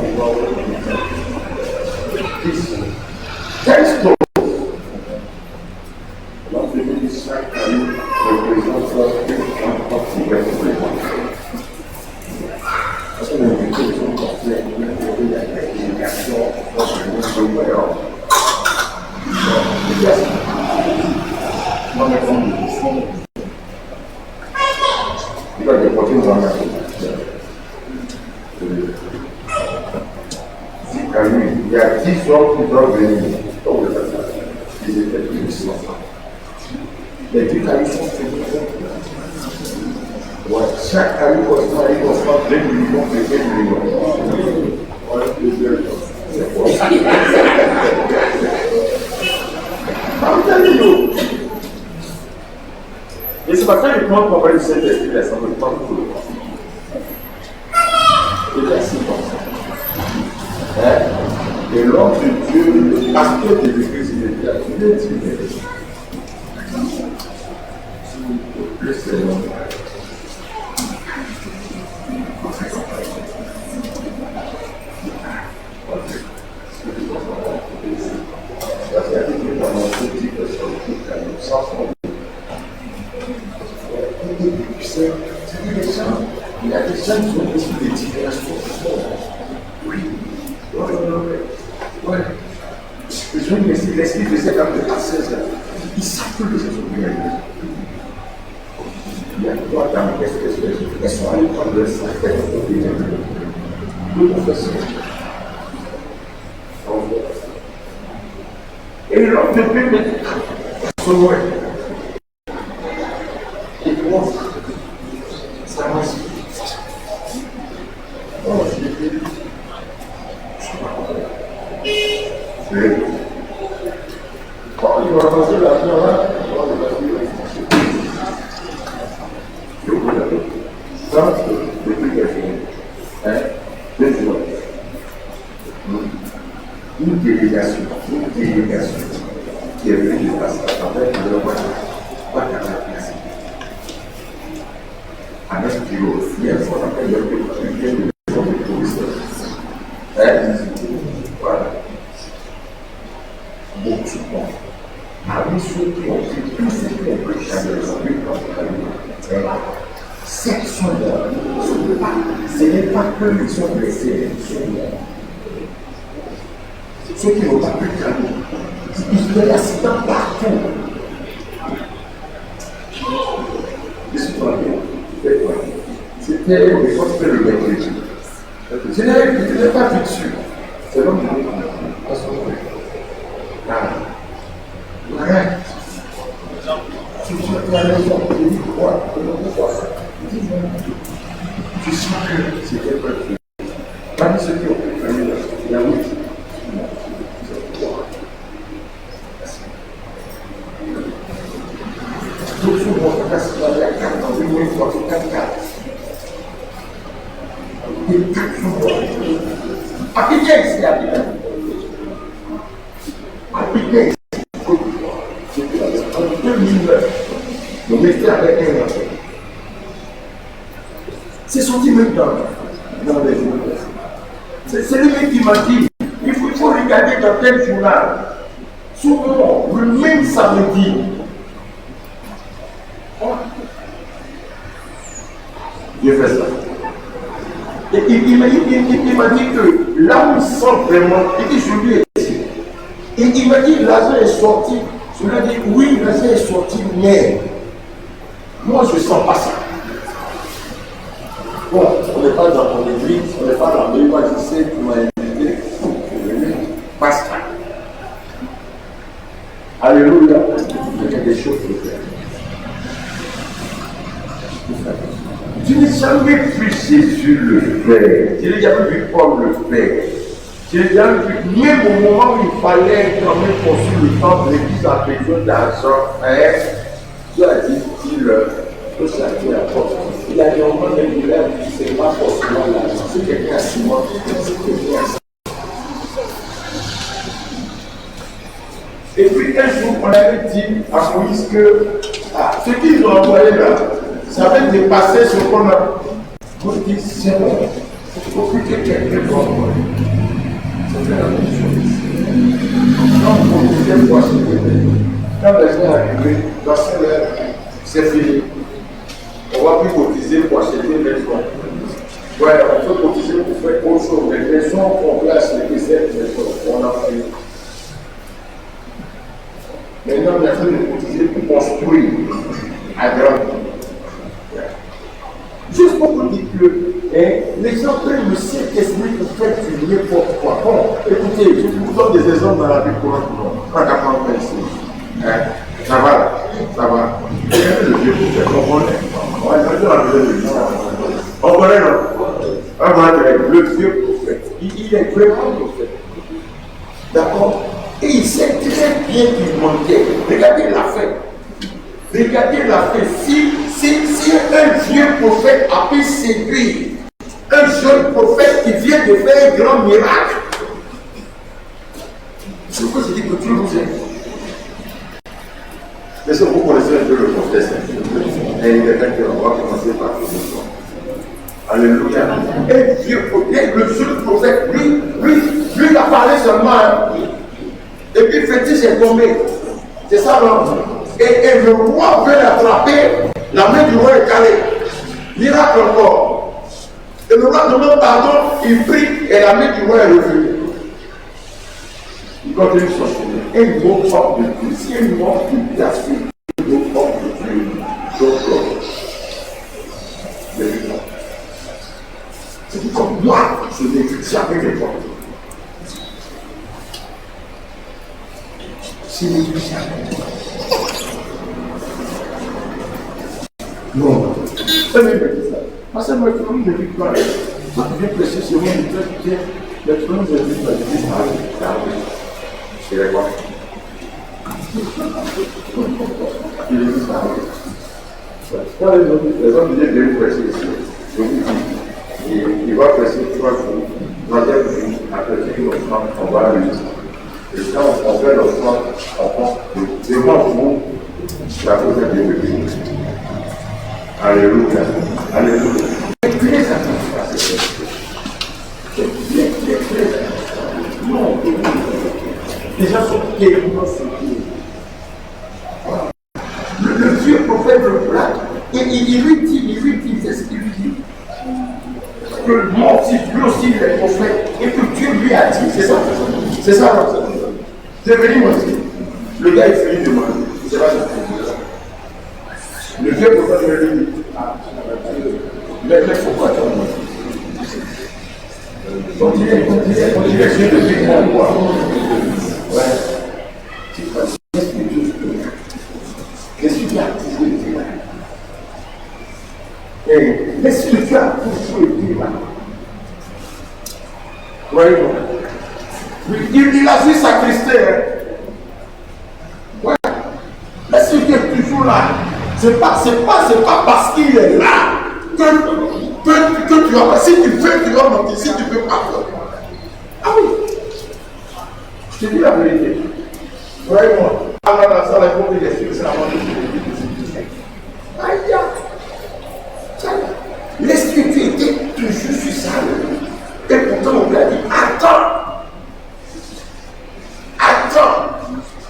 Quelle histoire? On va devenir chaque calme représente un parti de parce qu'on a vu que les gens portaient une action dans ce monde de l'Europe. Moi, il va déporter dans la il y a 10 hommes qui doivent venir. Ils étaient puissants. Les 10 amis sont faits. Ouais, chaque ami constant, il constant 2 millions de 2 millions. Voilà, c'est quoi? Et c'est pas ça que moi, pour parler de cet esprit, ça ne veut pas pour le voir. C'est ainsi comme ça. Et l'homme de Dieu, le pasteur de l'église, il est là, il est dit. sans fond. Tu sais, c'est des gens, il y a des gens qui ont reçu des différences profondes. Oui. Ouais. Je me suis l'esprit de cette âme de 16 ans. Ils savent que les gens sont bien. Il y a trois dames elles sont allées prendre le sac, elles ont fait deux professeurs. Et l'homme de Dieu me dit, son loin. Et moi, ça m'a dit, oh, je l'ai dit, je ne sais pas comment. Quand il va passer l'argent là, ça, c'est l'explication. Deux fois. Une délégation qui est venue de passer avec le roi, pas qu'à la place. À 9 kilos, il y a un fois après, il y a une police. Voilà. Beaucoup de monde. Parmi ceux qui ont fait tout ce qui ont prêché à leur cette soldats, ce n'est pas que ils sont blessés, ils sont morts. Ceux qui n'ont pas pu travailler, ils ont des accidents partout. Je suis pas bien. C'était le mercredi. Je n'ai pas vu dessus. C'est l'homme qui arrête. Tu as raison. Je dis quoi? Tu sens que c'était pas Dieu. Parmi ceux qui ont pu faire il y a oui. Donc, sur mon place, il y avait 4 ans, 1 fois, 4. Et 4 jours. Appliquez ici, appliquez. Appliquez ici. En 2009, le ministère avait un enfant. C'est sorti même dans les journaux. C'est lui qui m'a dit, il faut regarder dans quel journal. Souvent, le même samedi. J'ai fait ça. Et il m'a dit que là où il sent vraiment, il dit, je lui ai dit. Et il m'a dit, l'argent est sorti. Je lui ai dit, oui, l'argent est sorti, mais moi je ne sens pas ça. Bon, on n'est pas dans mon église, on n'est pas dans le je sais qui m'a invité pour venir. Pascal. Alléluia. Il y a des choses à faire. Je n'ai jamais vu Jésus le faire. Je n'ai jamais vu Paul le faire. Je n'ai jamais vu, même au moment où il fallait quand même construire le temple, l'église a besoin d'argent. Dieu a dit, il faut s'arrêter la porte. Il y a des moments de douleur qui ne sont pas forcément l'argent. C'est quelqu'un à Simon, c'est quelqu'un à Simon. Et puis un jour, on avait dit à Moïse que ce qu'ils ont envoyé là, ça avait dépassé ce qu'on a. Vous dites, c'est bon, il faut que quelqu'un soit envoyé. C'est la même chose. Quand on disait quoi, quand les gens arrivent, dans ce là, c'est fini. On va plus cotiser pour acheter les maisons. Ouais, on peut cotiser pour faire autre chose. Les maisons qu'on place, les réserves, on a fait. Maintenant, on a fait de cotiser pour construire à grande. Juste pour vous dire que les gens prennent le Saint-Esprit pour faire du n'importe quoi. Bon, écoutez, je vous donne des exemples dans la vie courante. Pas d'apprendre ici. Ça va, ça va. Le Dieu pour faire on connaît, non? Le Dieu prophète. Il est vraiment prophète. D'accord? Et il sait très bien qu'il manquait. Regardez la fête. Regardez la fête. Si un vieux prophète a pu séduire un jeune prophète qui vient de faire un grand miracle, c'est pourquoi je dis que Dieu vous aime. Est-ce que vous connaissez un peu le contexte? Et il est quelqu'un, on va commencer par le Alléluia. Et Dieu, le jeune prophète, lui, il a parlé seulement. Et puis, fétiche est tombé. C'est ça, non? Et le roi veut l'attraper, la main du roi est calée. Miracle encore. Et le roi demande pardon, il prie et la main du roi est revenue. Il continue son chemin. Et une autre forme de Dieu. Si une autre blasphème, une autre forme de Dieu, d'autres c'est comme moi, je n'ai vu jamais les portes. Je n'ai vu jamais. Non. Ça me dit ça. Parce que moi, je ne vis pas. Moi, je viens prêcher sur moi, je viens l'expérience de vie, je dis, c'est la quoi. Quand les hommes viennent prêcher ici, il va prêcher 3 jours, troisième jour, après l'offrande, on va aller. Et quand on fait l'offrande, on prend devant vous, la cause de Dieu. Alléluia. Alléluia. Très attention à ces choses. Non, les gens sont terriblement séduits. Le vieux prophète le plaque, et il lui dit, c'est ce qu'il lui dit. Que moi aussi, lui aussi, il est prophète, et que Dieu lui a dit, c'est ça. C'est ça, c'est venu moi aussi. Le gars, il finit de manger. C'est pas ça. Le vieux prophète lui dit, mais pourquoi tu as mangé? On dirait que de vivre en moi. Ouais. Qu'est-ce que tu as toujours été là? Qu'est-ce que tu as toujours été là? Voyez-moi. Il a vu sacristé. Ouais. Est-ce que tu es toujours là? C'est pas parce qu'il est là que tu vas. Si tu veux, tu vas monter. Si tu veux pas. Ah oui. Je te dis la vérité. Voyez-moi. Alors dans ça, la congrégation, c'est la moitié. Aïe. Est-ce que tu étais toujours sur ça? Et pourtant, on lui a dit, attends.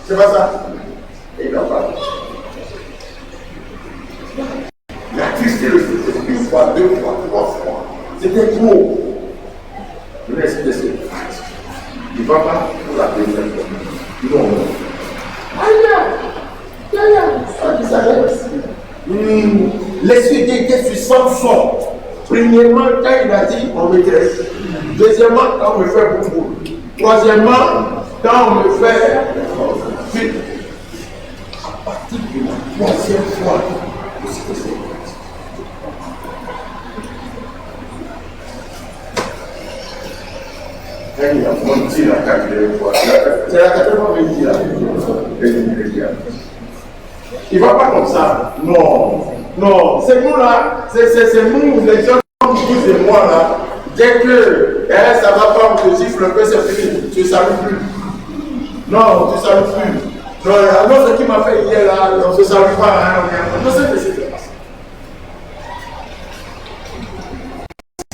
C'est pas ça. Et il n'a pas. Il a tristé le feu une fois, 2 fois, 3 fois. C'était trop. Le reste de cette phrase. Il ne va pas pour la deuxième fois. Non. Les sujets étaient sur Samson. Premièrement, quand il a dit en maîtresse. Deuxièmement, quand on me fait beaucoup. Troisièmement, quand on me fait. À partir de la 3e fois, il a menti la 4e fois. C'est la 4e fois qu'il dit là. Il ne va pas comme ça. Non. C'est nous là. C'est nous, les gens comme vous et moi là. Dès que ça ne va pas, on te gifle un peu, c'est fini. Tu ne salues plus. Non, tu ne salues plus. Non, alors ce qui m'a fait hier là, on ne se salue pas. Hein, non, c'est ce qui se passe.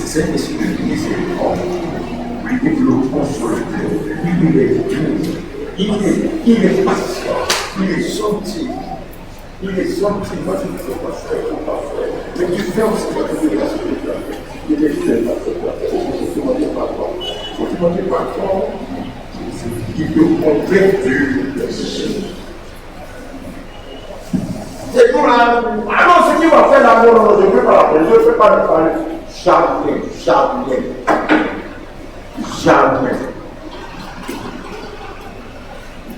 C'est un esprit qui s'est il est le consolateur, il est doux, il est patient, il est gentil. Moi je ne sais pas faire, il ne faut pas faire. Mais tu fais aussi la spiritualité. Il est fait la spiritualité. Il faut te demander pardon. Il faut te demander pardon. Il te complète du. C'est tout là. Ah non, ce qui va faire l'amour, je ne peux pas l'appeler, je ne peux pas le parler. Jamais.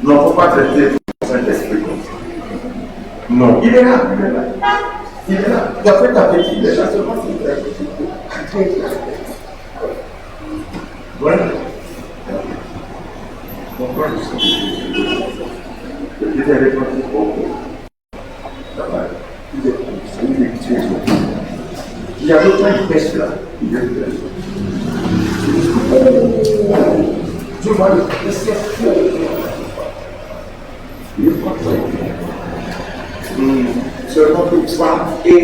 Non, il ne faut pas traiter le Saint-Esprit comme ça. Non, il est là. Tu as fait ta petite, il est là seulement si tu as fait. Voilà. Pourquoi je suis le plus répandu pour vous? Il y a d'autres qui pêchent là. Tu vois le cerveau. Il est pas très. Seulement que toi et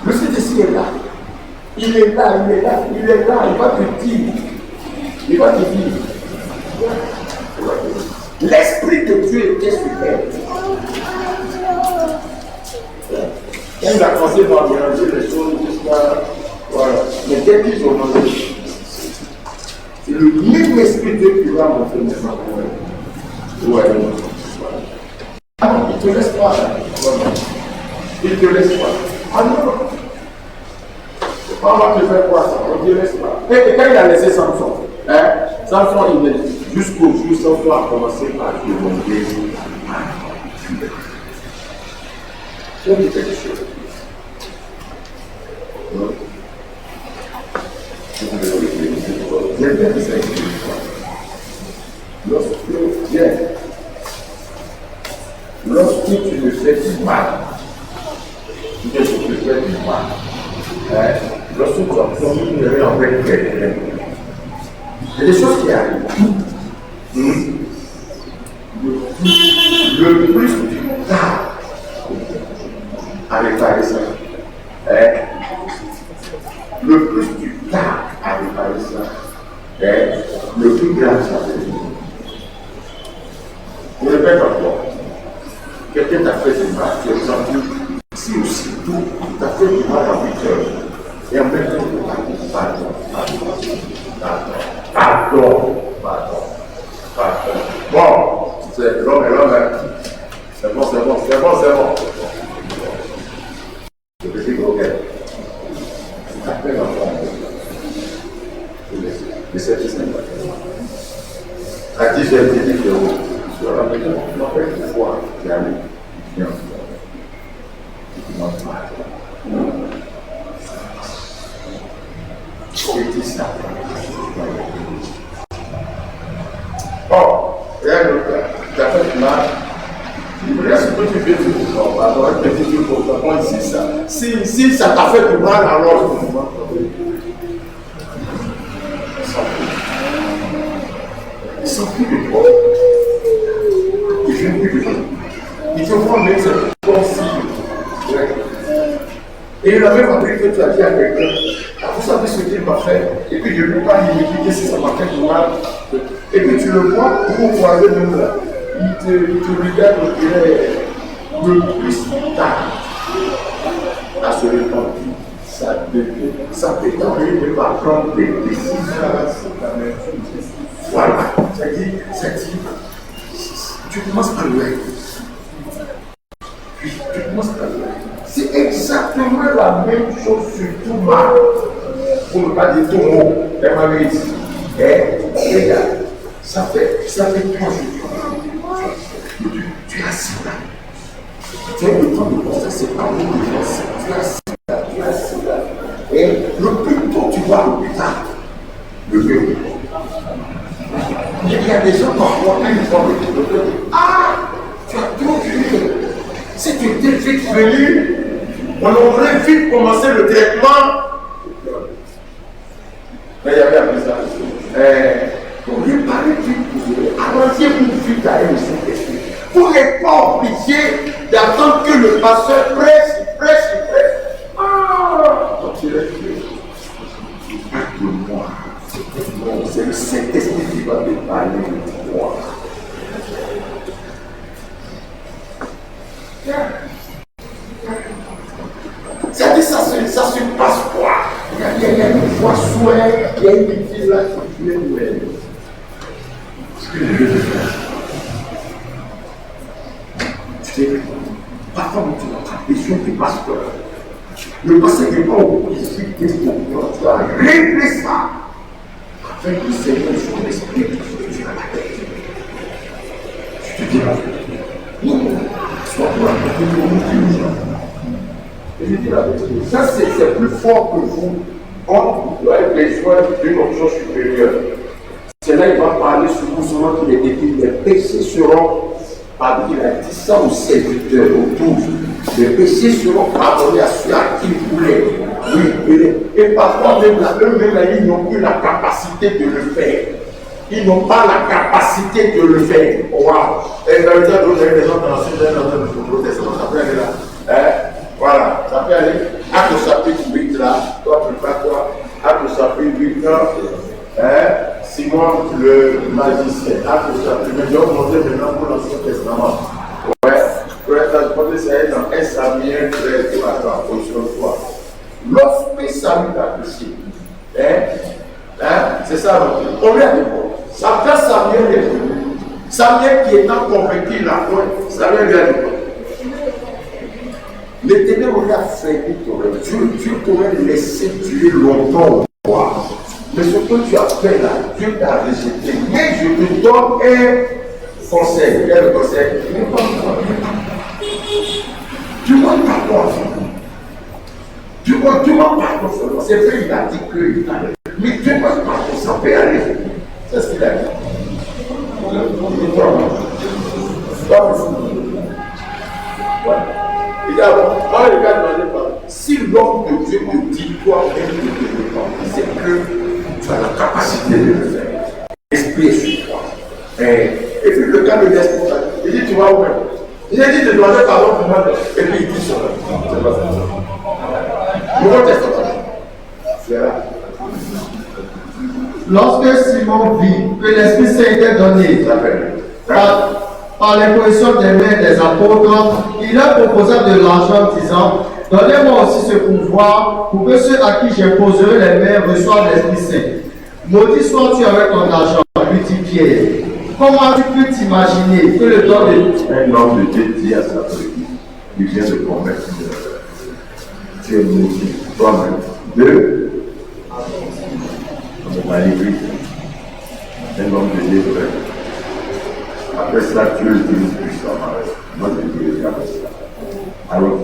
le Saint-Esprit est là. Il est là, il va te dire. Il va te dire. a commencé par mélanger les choses jusqu'à. Voilà. Mais dès qu'ils ont mangé, c'est le même esprit Dieu qui va montrer maintenant. Ouais. Ah non, il ne te laisse pas là. Il ne te laisse pas. Ah non. On va te faire quoi ça? On ne te laisse pas. Et quand il a laissé Samson, Samson, il est jusqu'au jour, Samson a commencé à demander. Je vais dire quelque chose. J'aime bien ça. Lorsque tu me fais du mal, tu te fais du mal. Lorsque tu as commis avec quelqu'un, il y a des choses qui arrivent. Le plus tu tardes à réparer ça, le plus tu tardes à réparer ça, le plus grave ça devient. Je répète encore. Quelqu'un t'a fait du mal, tu es senti, si aussitôt il t'a fait du mal à 8 heures, et en même temps, pardon. Bon, c'est l'homme et l'homme, c'est bon. Je te dis, ok. Après l'enfant, je sais que c'est à 10 heures, tu dis que sur la maison, tu m'appelles une fois, tu as mis, viens, tu m'en parles. Je dis ça. Oh, regarde le cas, tu as fait mal. Regarde ce que tu fais du coup. Alors, un petit peu pour toi, ici ça. Si ça t'a fait du mal, alors tu m'en parles. Ils sont plus de toi. Ils viennent plus de toi. Ils te font même ce consigne. Et il a même appris que tu as dit à quelqu'un, vous savez ce qu'il m'a fait, et puis je ne peux pas lui dire si ça m'a fait du mal. Et puis tu le vois, vous vous croisez même là. Il te regarde, il est le plus tard à se répandre. Ça peut t'envoyer de prendre des décisions. Voilà, ça dit, tu commences par loin. Puis tu commences par loin. C'est exactement la même chose sur tout mal. Pour ne pas dire tout mot, elle m'avait dit. Regarde, ça fait 3 jours. Tu es assis là. Tu as le temps de penser, c'est pas bon de penser. Tu es assis là. Et le plus tôt tu vas à l'hôpital, le mieux. Il y a des gens parfois, quand ils voient le docteur, tu as trop venu. Si tu étais vite venu, on aurait vite commencé le traitement. Mais il y avait appris ça. Pour réparer vite, avancer vite à elle aussi. Vous n'êtes pas obligé d'attendre que le pasteur presse. Donc il est fait. Moi. C'est le Saint-Esprit qui va te parler de toi. Ça dit ça se passe quoi? Il y a une voix souhaite, il y a une petite là qui est nouvelle. Ce que je veux te faire, tu sais, parfois tu as besoin du pasteur. Le pasteur n'est pas obligé de te comprendre. Tu dois régler ça. Afin que le Seigneur soit l'esprit sur la tête. Je te dis la vérité. Non, sois pour la vérité pour nous les gens. Et je dis la vérité. Ça, c'est plus fort que vous. Quand vous avez besoin d'une option supérieure, c'est là qu'il va parler sur vous seulement qu'il est écrit. Les péchés seront pardonnés. Il a dit ça aux serviteurs, aux 12. Les péchés seront pardonnés à ceux à qui vous voulez. Oui, et parfois même eux-mêmes, ils n'ont plus la capacité de le faire. Ils n'ont pas la capacité de le faire. Waouh! Et dans le temps, vous avez des gens dans ce genre de protestation, ça peut aller là. Voilà, ça peut aller. Acte chapitre 8 là, toi prépare-toi. Acte chapitre 8 là, Simon le magicien. Acte chapitre 8, je vais vous montrer maintenant pour l'Ancien Testament. Ouais, commencer, c'est dans 1 Samuel 13, attends, position 3. Lorsque Samuel a péché, c'est ça, on lui a dit bon. Quand Samuel est venu, Samuel qui étant convaincu la foi, Samuel lui a dit bon. L'Éternel lui a fait Dieu t'aurait laissé tuer longtemps au roi. Mais ce que tu as fait là, Dieu t'a rejeté. Mais je te donne un conseil. Quel conseil? Tu m'as pardon. Tu m'as pardon seulement. C'est vrai, il a dit qu'il a. Mais Dieu m'a pardon, ça peut aller. C'est ce qu'il a dit. Si l'homme de Dieu te dit toi-même de te repentir, c'est que tu as la capacité de le faire. Esprit est sur toi. Et puis le cas de l'esprit, il dit tu vas où même? Il a dit de demander pardon pour moi. Et puis il dit ça. C'est pas ça. Nouveau Testament. C'est là. Lorsque Simon vit que l'Esprit Saint était donné par l'imposition des mains des apôtres, il leur proposa de l'argent disant: donnez-moi aussi ce pouvoir pour que ceux à qui j'imposerai les mains reçoivent l'Esprit Saint. Maudit sois-tu avec ton argent, lui dit Pierre. Comment tu peux t'imaginer que le don de Un homme de Dieu dit à sa tribu, il vient de commettre tu es maudit toi-même. Deux, on va livrer un homme de Dieu vrai. Après ça, tu le utilises puissamment. Moi, je dis jamais ça. Alors,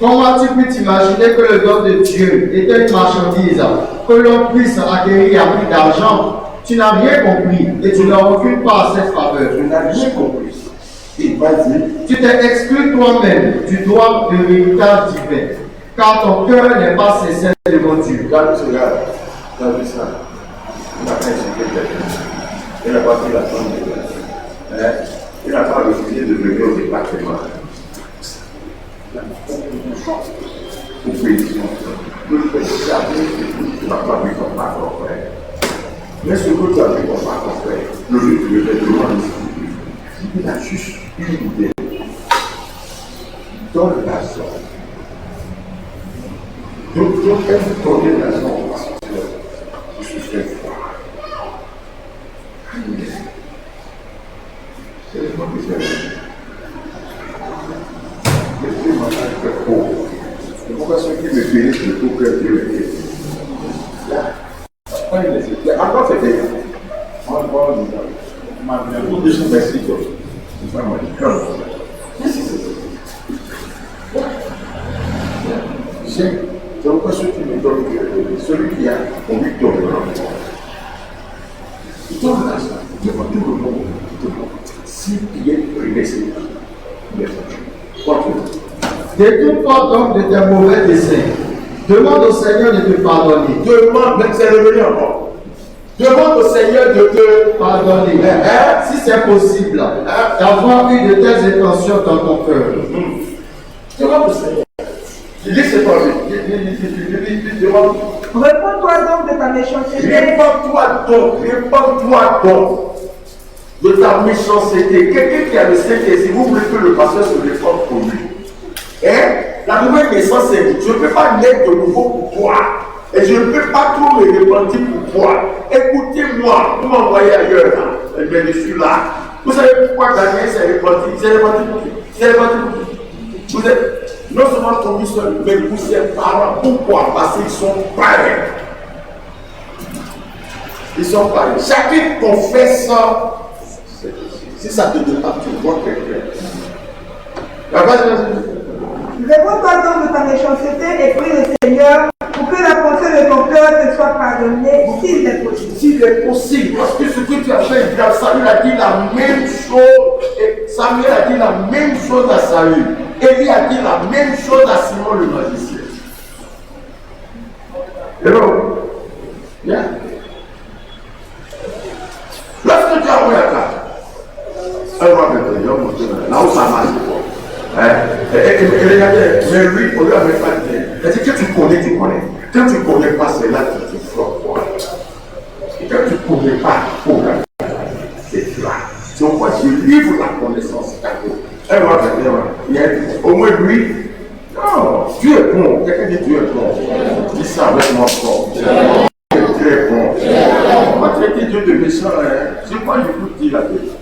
comment tu peux t'imaginer que le don de Dieu est une marchandise que l'on puisse acquérir à prix d'argent? Tu n'as rien compris et tu n'as aucune part à cette faveur. Tu n'as rien compris. Et vas-y. Tu t'es exclu toi-même du droit de l'héritage divin, car ton cœur n'est pas sincère devant Dieu. Regarde, tu as vu ça. Il n'a pas insulté quelqu'un. Il n'a pas pris la chambre de quelqu'un. Il n'a pas refusé de venir au département. Pour pétition. Le fait que tu as vu, tu n'as pas vu ton patron, frère. Mais ce que tu as vu ton patron, frère, le jour où tu le fais devant il a juste une idée. Donne l'argent. Donc, elle vous donne l'argent au pasteur. Je suis fait froid. C'est le monde qui s'est l'esprit mental très pauvre. C'est pourquoi ceux qui me bénissent de tout cœur, Dieu les bénit. Quand il les éclaire, encore c'est bien. Encore, merci, toi. C'est pourquoi ceux qui me donnent celui qui a conviction de l'enfant. Il donne l'argent devant tout le monde. Si il est privé, c'est Détourne-toi donc de tes mauvais desseins. Demande au Seigneur de te pardonner. Demande, c'est revenu encore. Demande au Seigneur de te Pardonner. Si c'est possible, d'avoir eu de telles intentions dans ton cœur. Demande au Seigneur. Il dit c'est pas lui. Il demande. Réponds-toi donc de ta méchanceté. Réponds-toi donc de ta méchanceté. Quelqu'un qui a le Saint-Esprit, vous voulez que le pasteur se défende pour lui. La nouvelle naissance, c'est que je ne peux pas naître de nouveau pour toi. Et je ne peux pas tout me repentir pour toi. Écoutez-moi, vous m'envoyez ailleurs là. Mais je suis là. Vous savez pourquoi Daniel s'est repenti? Il s'est repenti pour qui? Il s'est repenti pour qui? Vous êtes non seulement tombés seuls, mais vous êtes parents. Pourquoi? Parce qu'ils sont pareils. Ils sont pareils. Chacun confesse ça. Si ça te dépasse, tu vois quelqu'un. Réponds-toi donc de ta méchanceté et prie le Seigneur pour que la pensée de ton cœur te soit pardonnée s'il est possible. S'il est possible, parce que ce que tu as fait, Samuel a dit la même chose. Et Samuel a dit la même chose à Saül. Élie a dit la même chose à Simon le magicien. Hello? Yeah. Lorsque tu as envoyé la carte, elle va mettre là où ça marche. Et regardez, mais lui, on lui avait pas dit. Elle dit que tu connais, tu connais. Quand tu ne connais pas, c'est là que tu flottes. Quand tu ne connais pas, c'est là. C'est pourquoi je livre la connaissance. Elle va venir. Au lui. Non, Dieu est bon. Quelqu'un dit Dieu est bon. Dis ça avec moi fort. Dieu est bon. On va traiter Dieu de méchant. C'est quoi je dire la vérité?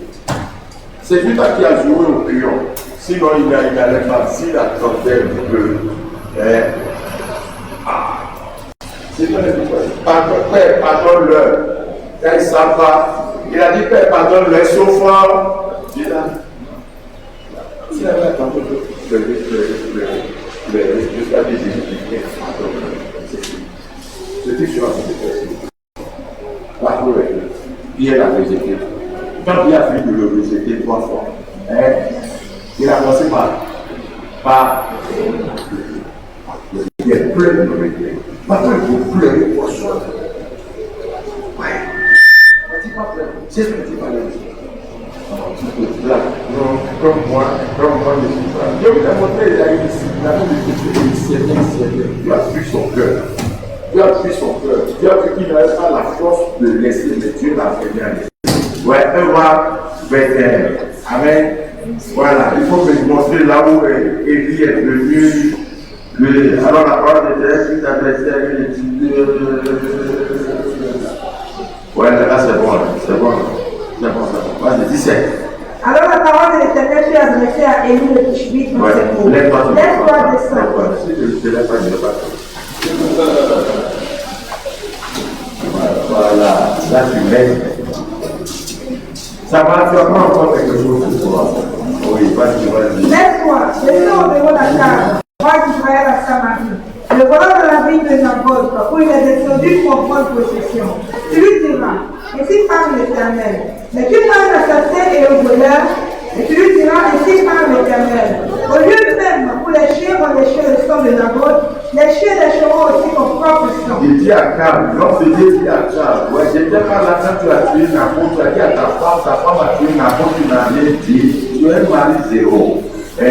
C'est Dieu qui a joué au pion. Sinon, il n'allait pas. S'il attendait un peu. C'est pas Père, pardonne-leur. Quand ils savent pas, il a dit Père, pardonne-leur, souffrant. Dieu a dit, s'il avait attendu jusqu'à des Jésus-Christ, c'était sur la situation. Partout avec eux. Pierre l'a rejeté. Quand il a fini de le rejeter 3 fois, il a commencé par il est plein de regret. Maintenant, il faut pleurer pour soi. Ouais. C'est ce que tu vas dire. Non, comme moi, je suis pas. Je vous ai montré, il a eu ici, Dieu a pris son cœur. Dieu a pris son cœur. Dieu a vu qu'il n'avait pas la force de laisser, mais Dieu l'a fait bien laisser. Ouais, Eva 21. Amen. Voilà, il faut me montrer là où Élie est venu. Alors la parole de Dieu qui s'adressait à lui. Ouais, là c'est bon, c'est bon. C'est bon, c'est bon. Vas-y, 17. Alors la parole de l'Éternel fut adressée à Élie le Tishbite dans ces mots. Laisse-toi descendre. Si je ne te laisse pas, je ne vais pas. Voilà, là tu m'aides. Ça va, tu vas pas encore quelque chose pour toi. Oui, vas-y. Laisse-toi, descends au devant de la table, roi d'Israël à Samarie. Le voilà dans la ville de Naboth, où il est descendu pour prendre possession. Tu lui diras, ainsi parle l'Éternel. Mais tu parles assassin et au voleur, et tu lui diras, ainsi parle l'Éternel. Au lieu même où les chiens vont lécher le sang de Naboth, les chiens lécheront aussi ton propre sang. Il dit à Cam, non, c'est dit à Cam, ouais, j'étais pas là quand tu as tué Naboth, tu as dit à ta femme a tué Naboth, tu m'as rien dit, tu es un mari zéro. Tu as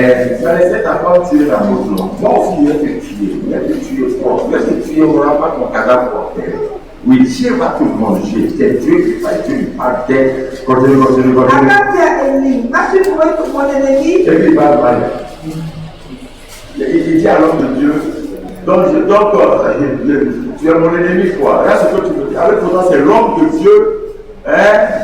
laissé ta femme tuer Naboth, non. Moi aussi, il vais te tuer, il va te tuer fort, il va te tuer, on n'aura pas ton cadavre pour terre. Oui, Dieu va te manger, c'est Dieu qui va te tuer, pas terre. Continue. Abraham dit à Élie, as-tu trouvé mon ennemi? Et puis il va mal. Il dit à l'homme de Dieu, donc tu es mon ennemi quoi. Là ce que tu me dis, avec pourtant c'est l'homme de Dieu,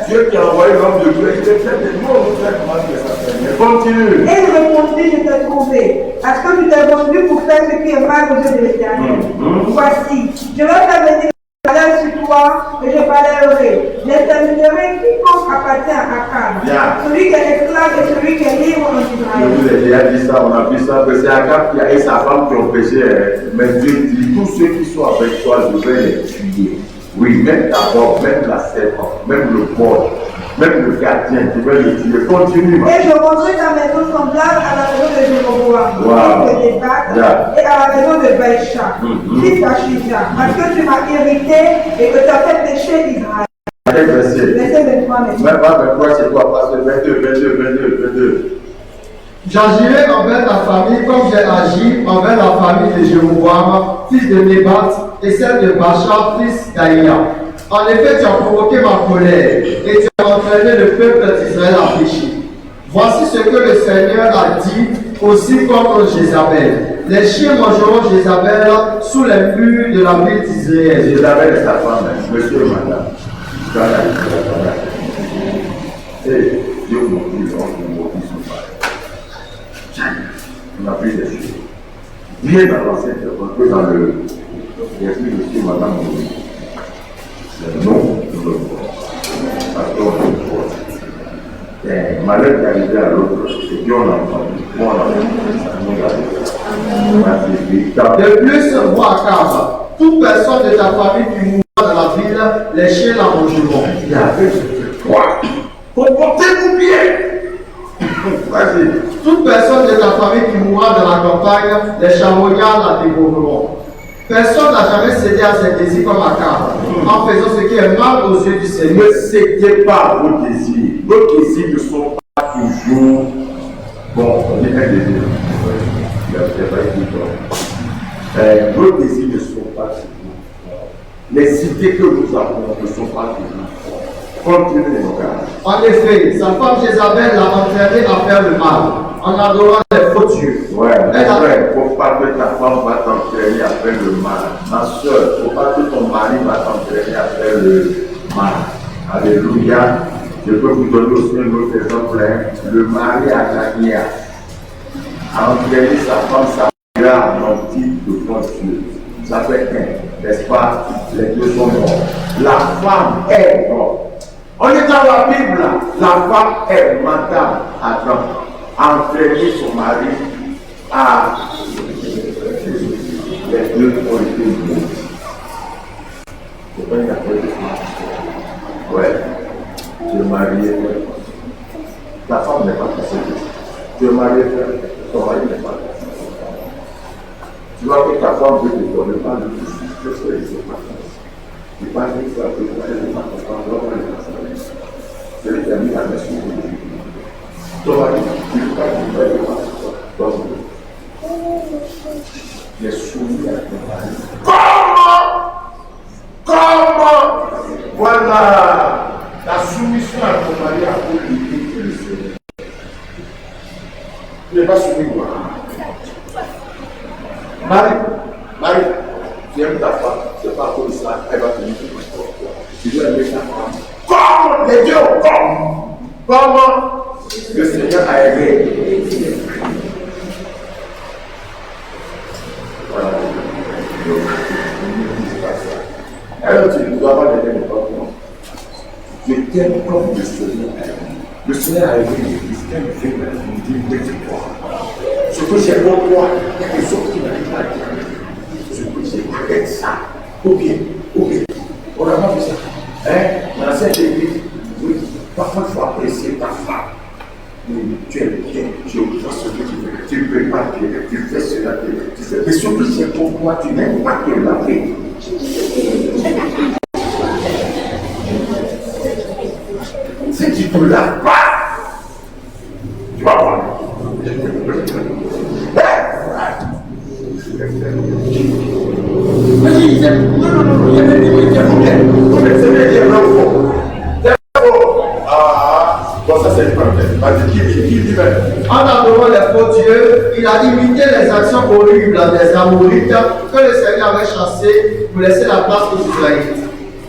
Dieu qui a envoyé l'homme de Dieu, il te fait des mots, on sait comment ça fait. Mais continue. Et il répondit, je t'ai trouvé, parce que tu t'es vendu pour faire ce qui est mal aux yeux de l'Éternel. Voici, je vais faire venir le malheur sur toi, et je balayerai. J'exterminerai quiconque appartient à Akab, celui qui est esclave et celui qui est libre en Israël. Je vous ai déjà dit ça, on a vu ça, que c'est Akab et sa femme qui ont péché. Mais Dieu dit, tous ceux qui sont avec toi, je vais les tuer. Oui, même d'abord, même la serpente, même le porc, même le gardien, tu vas le tuer. Continue. Et je rendrai ta maison semblable à la maison de Jéroboam, fils de Nébat, et à la maison de Baïcha, fils d'Achija, parce que tu m'as irrité et que tu as fait pécher Israël. Verset 23 maintenant. Même pas 23, c'est quoi? Parce que 22. J'agirai envers ta famille comme j'ai agi envers la famille de Jéroboam, fils de Nébat, et celle de Bacha, fils d'Aïa. En effet, tu as provoqué ma colère, et tu as entraîné le peuple d'Israël à pécher. Voici ce que le Seigneur a dit aussi contre Jézabel. Les chiens mangeront Jézabel sous les murs de la ville d'Israël. Jézabel est sa femme, monsieur et madame. Et Dieu nous dit, on nous dit son père. On a pris des choses. Bien dans l'ancien que dans le esprit de monsieur et madame, c'est non, nous le voyons. Parce qu'on le voit. Malheur qui est arrivé à l'autre, et puis on a entendu. Moi, on a entendu. De plus, roi Akab, toute personne de ta famille qui mourra dans la ville, les chiens la mangeront. Il y avait ce quoi? Comportez-vous bien. Vas-y. Toute personne de ta famille qui mourra dans la campagne, les charognards la dévoreront. Personne n'a jamais cédé à ses désirs comme Akab, en faisant ce qui est mal aux yeux du Seigneur. Ne cédez pas à vos désirs. Vos désirs ne sont pas toujours. Bon, on est un désir. Vos désirs ne sont pas toujours. Les idées que nous avons ne sont pas toujours. Continuez, mon gars. En effet, sa femme Jézabel l'a entraîné à faire le mal, en adorant les faux dieux. Ouais. Elle que ta femme va t'entraîner à faire le mal. Ma soeur, il ne faut pas que ton mari va t'entraîner à faire le mal. Alléluia. Je peux vous donner aussi un autre exemple. Le mari Anania a entraîné sa femme Samira en type de Dieu. Ça fait un, n'est-ce pas? Les deux sont morts. La femme est morte. On est dans la Bible là. La femme est madame Adam a entraîné son mari à les deux ont été morts. C'est pas une affaire de femme. Ouais. Tu es marié. Ta femme n'est pas possédée. Tu es marié. Ton mari n'est pas possédé. Tu vois que ta femme veut te donner pas le fils. Qu'est-ce que c'est pas? Tu parles de ça, tu parles de ça, celui qui a mis la main sur lui. Ton mari, tu ne peux pas dire de ça. Tu es soumis à ton mari. Comment? Voilà. La soumission à ton mari a pour l'idée que le Seigneur. Tu n'es pas soumis, moi. Marie, tu aimes ta femme, c'est pas comme ça, elle va tenir ton histoire. Tu dois aimer ta femme. Comment les dieux, comment le Seigneur a aimé. Voilà. Alors tu ne dois pas l'aimer n'importe comment. Je t'aime comme le Seigneur a aimé. Le Seigneur a aimé l'Église, qu'elle fait la vie, mais c'est toi. Ce que j'ai pour toi, il y a des autres qui n'arrivent pas à dire. Ce que j'ai arrête ça. Ou bien, on n'a pas fait ça. Dans cette église, oui, parfois il faut apprécier ta femme. Oui, tu es bien, tu vois ce que tu fais, tu ne peux pas bien, tu fais cela, tu fais. Mais ce que j'ai pour toi, tu n'aimes pas te laver. Si tu ne te laves pas, tu vas voir. En adorant les faux dieux, il a imité les actions horribles des Amorites que le Seigneur avait chassés pour laisser la place aux Israélites.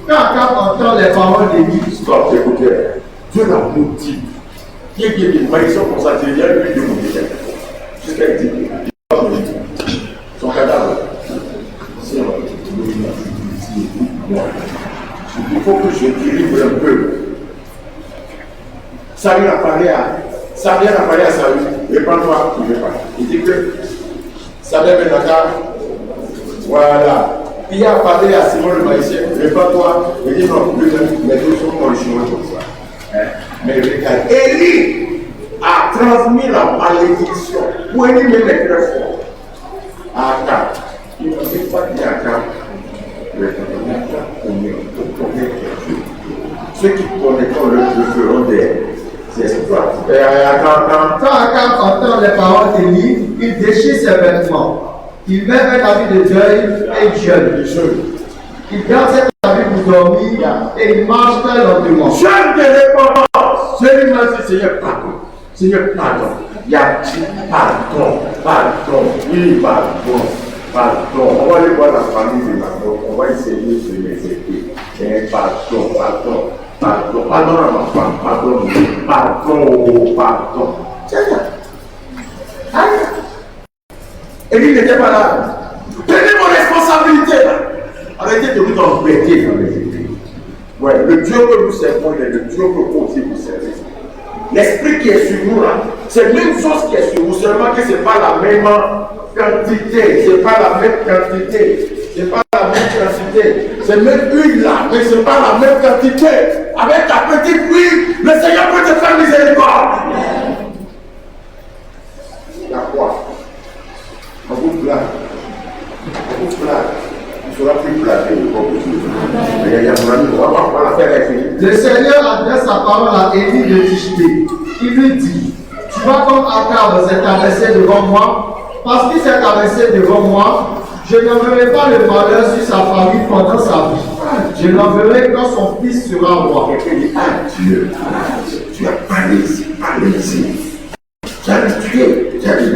Quand Akab entend les paroles d'Élie, stop, écoutez, Dieu l'a maudit. Qui est une malédiction pour ça, il y a lui de maudit. Jusqu'à dire, son cadavre. Il faut que je délivre un peu. Samuel a parlé à Samuel. Réprends-toi, il ne veut pas. Il dit que Samuel Benaka, voilà. Il a parlé à Simon le magicien, réprends-toi. Il dit non, les deux sont originaux comme ça. Mais regarde, Élie a transmis la malédiction pour éliminer les très forts. À Akab. Il ne dit pas qu'il y a Akab. Ceux qui connaîtront le feront des exploits. Quand Akab entend les paroles d'Élie, il déchire ses vêtements. Il met un habit de deuil et il jeûne. Il garde cet habit pour dormir et il marche très lentement. Jeûne de repentance. Je lui dis, Seigneur, pardon. Seigneur, pardon. Il y a pardon. Oui, pardon. On va aller voir la famille de ma mort. On va essayer de les aider. Pardon. Pardon à ma femme. Pardon. Tiens. Élie n'était pas là. Prenez vos responsabilités là. Arrêtez de vous embêter dans les églises. Ouais, le Dieu que nous servons, il est le Dieu que vous aussi vous servez. L'esprit qui est sur nous là, c'est la même chose qui est sur vous, seulement que ce n'est pas la même quantité. C'est même huile là, mais ce n'est pas la même quantité. Avec ta petite huile, le Seigneur peut te faire miséricorde. Il y a quoi? On vous blague. Il ne sera plus blagué. Le Seigneur adresse sa parole à Élie de Tishbé. Il lui dit, tu vas comme Akab s'est abaissé devant moi, parce qu'il s'est abaissé devant moi, je n'enverrai pas le malheur sur sa famille pendant sa vie. Je l'enverrai quand son fils sera roi. Dieu, tu as parlé ici. Tu as tué, tu as dit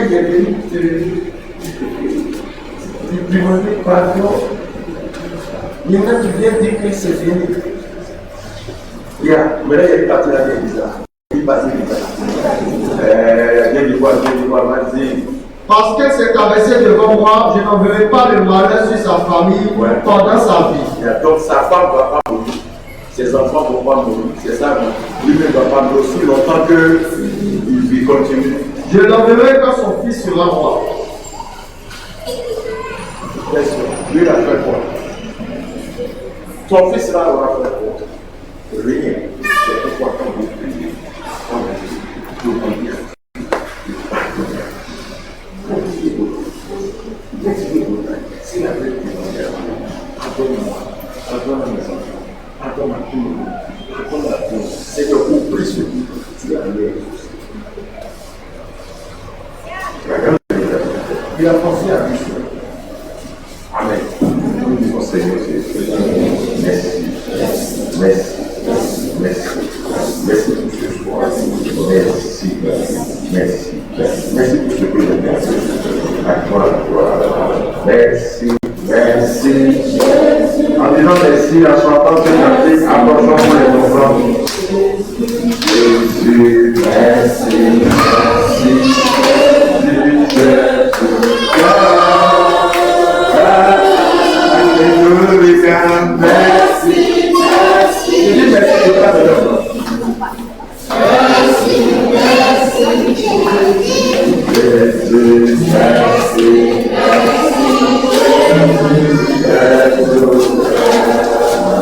il est venu du demander pardon. Maintenant, tu viens dire que c'est fini. Yeah, mais là, il est parti là, il est bizarre. Il est passé bizarre. Viens voir, vas-y. Parce qu'elle s'est abaissée devant moi, je n'en veux pas le malheur sur sa famille pendant sa vie. Yeah, donc sa femme ne va pas mourir. Ses enfants ne vont pas mourir. C'est ça, lui-même ne va pas mourir aussi longtemps qu'il continue. Je l'enverrai quand son fils sera roi. Lui, il a fait quoi? Ton fils là aura fait quoi? Rien. C'est pourquoi quand vous priez, si la vraie pardonne à mes enfants, pardonne à tout le monde, pardonne à tous. C'est que vous priez ce livre, tu as l'air. Il a pensé à lui. Amen. Nous disons Seigneur Jésus. Merci. Merci. Merci. Merci pour ce soir. Merci. Merci. Merci pour ce que j'ai fait. À toi la gloire. Merci. Merci. En disant merci, en chantant ce cantique, approchons les enfants. Jésus. Merci. Merci. Alléluia, merci, merci. Dis merci, pas de l'homme. Merci, merci. Jésus, merci,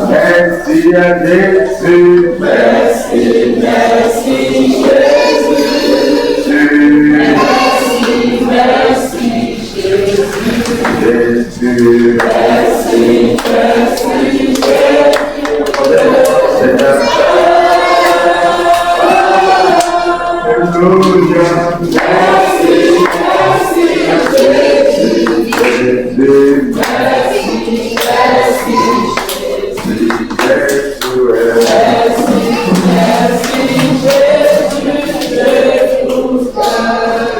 merci à Jésus, merci, merci, Jésus, merci, merci, Jésus, merci, merci, Alléluia, merci, merci, Jésus, merci, merci,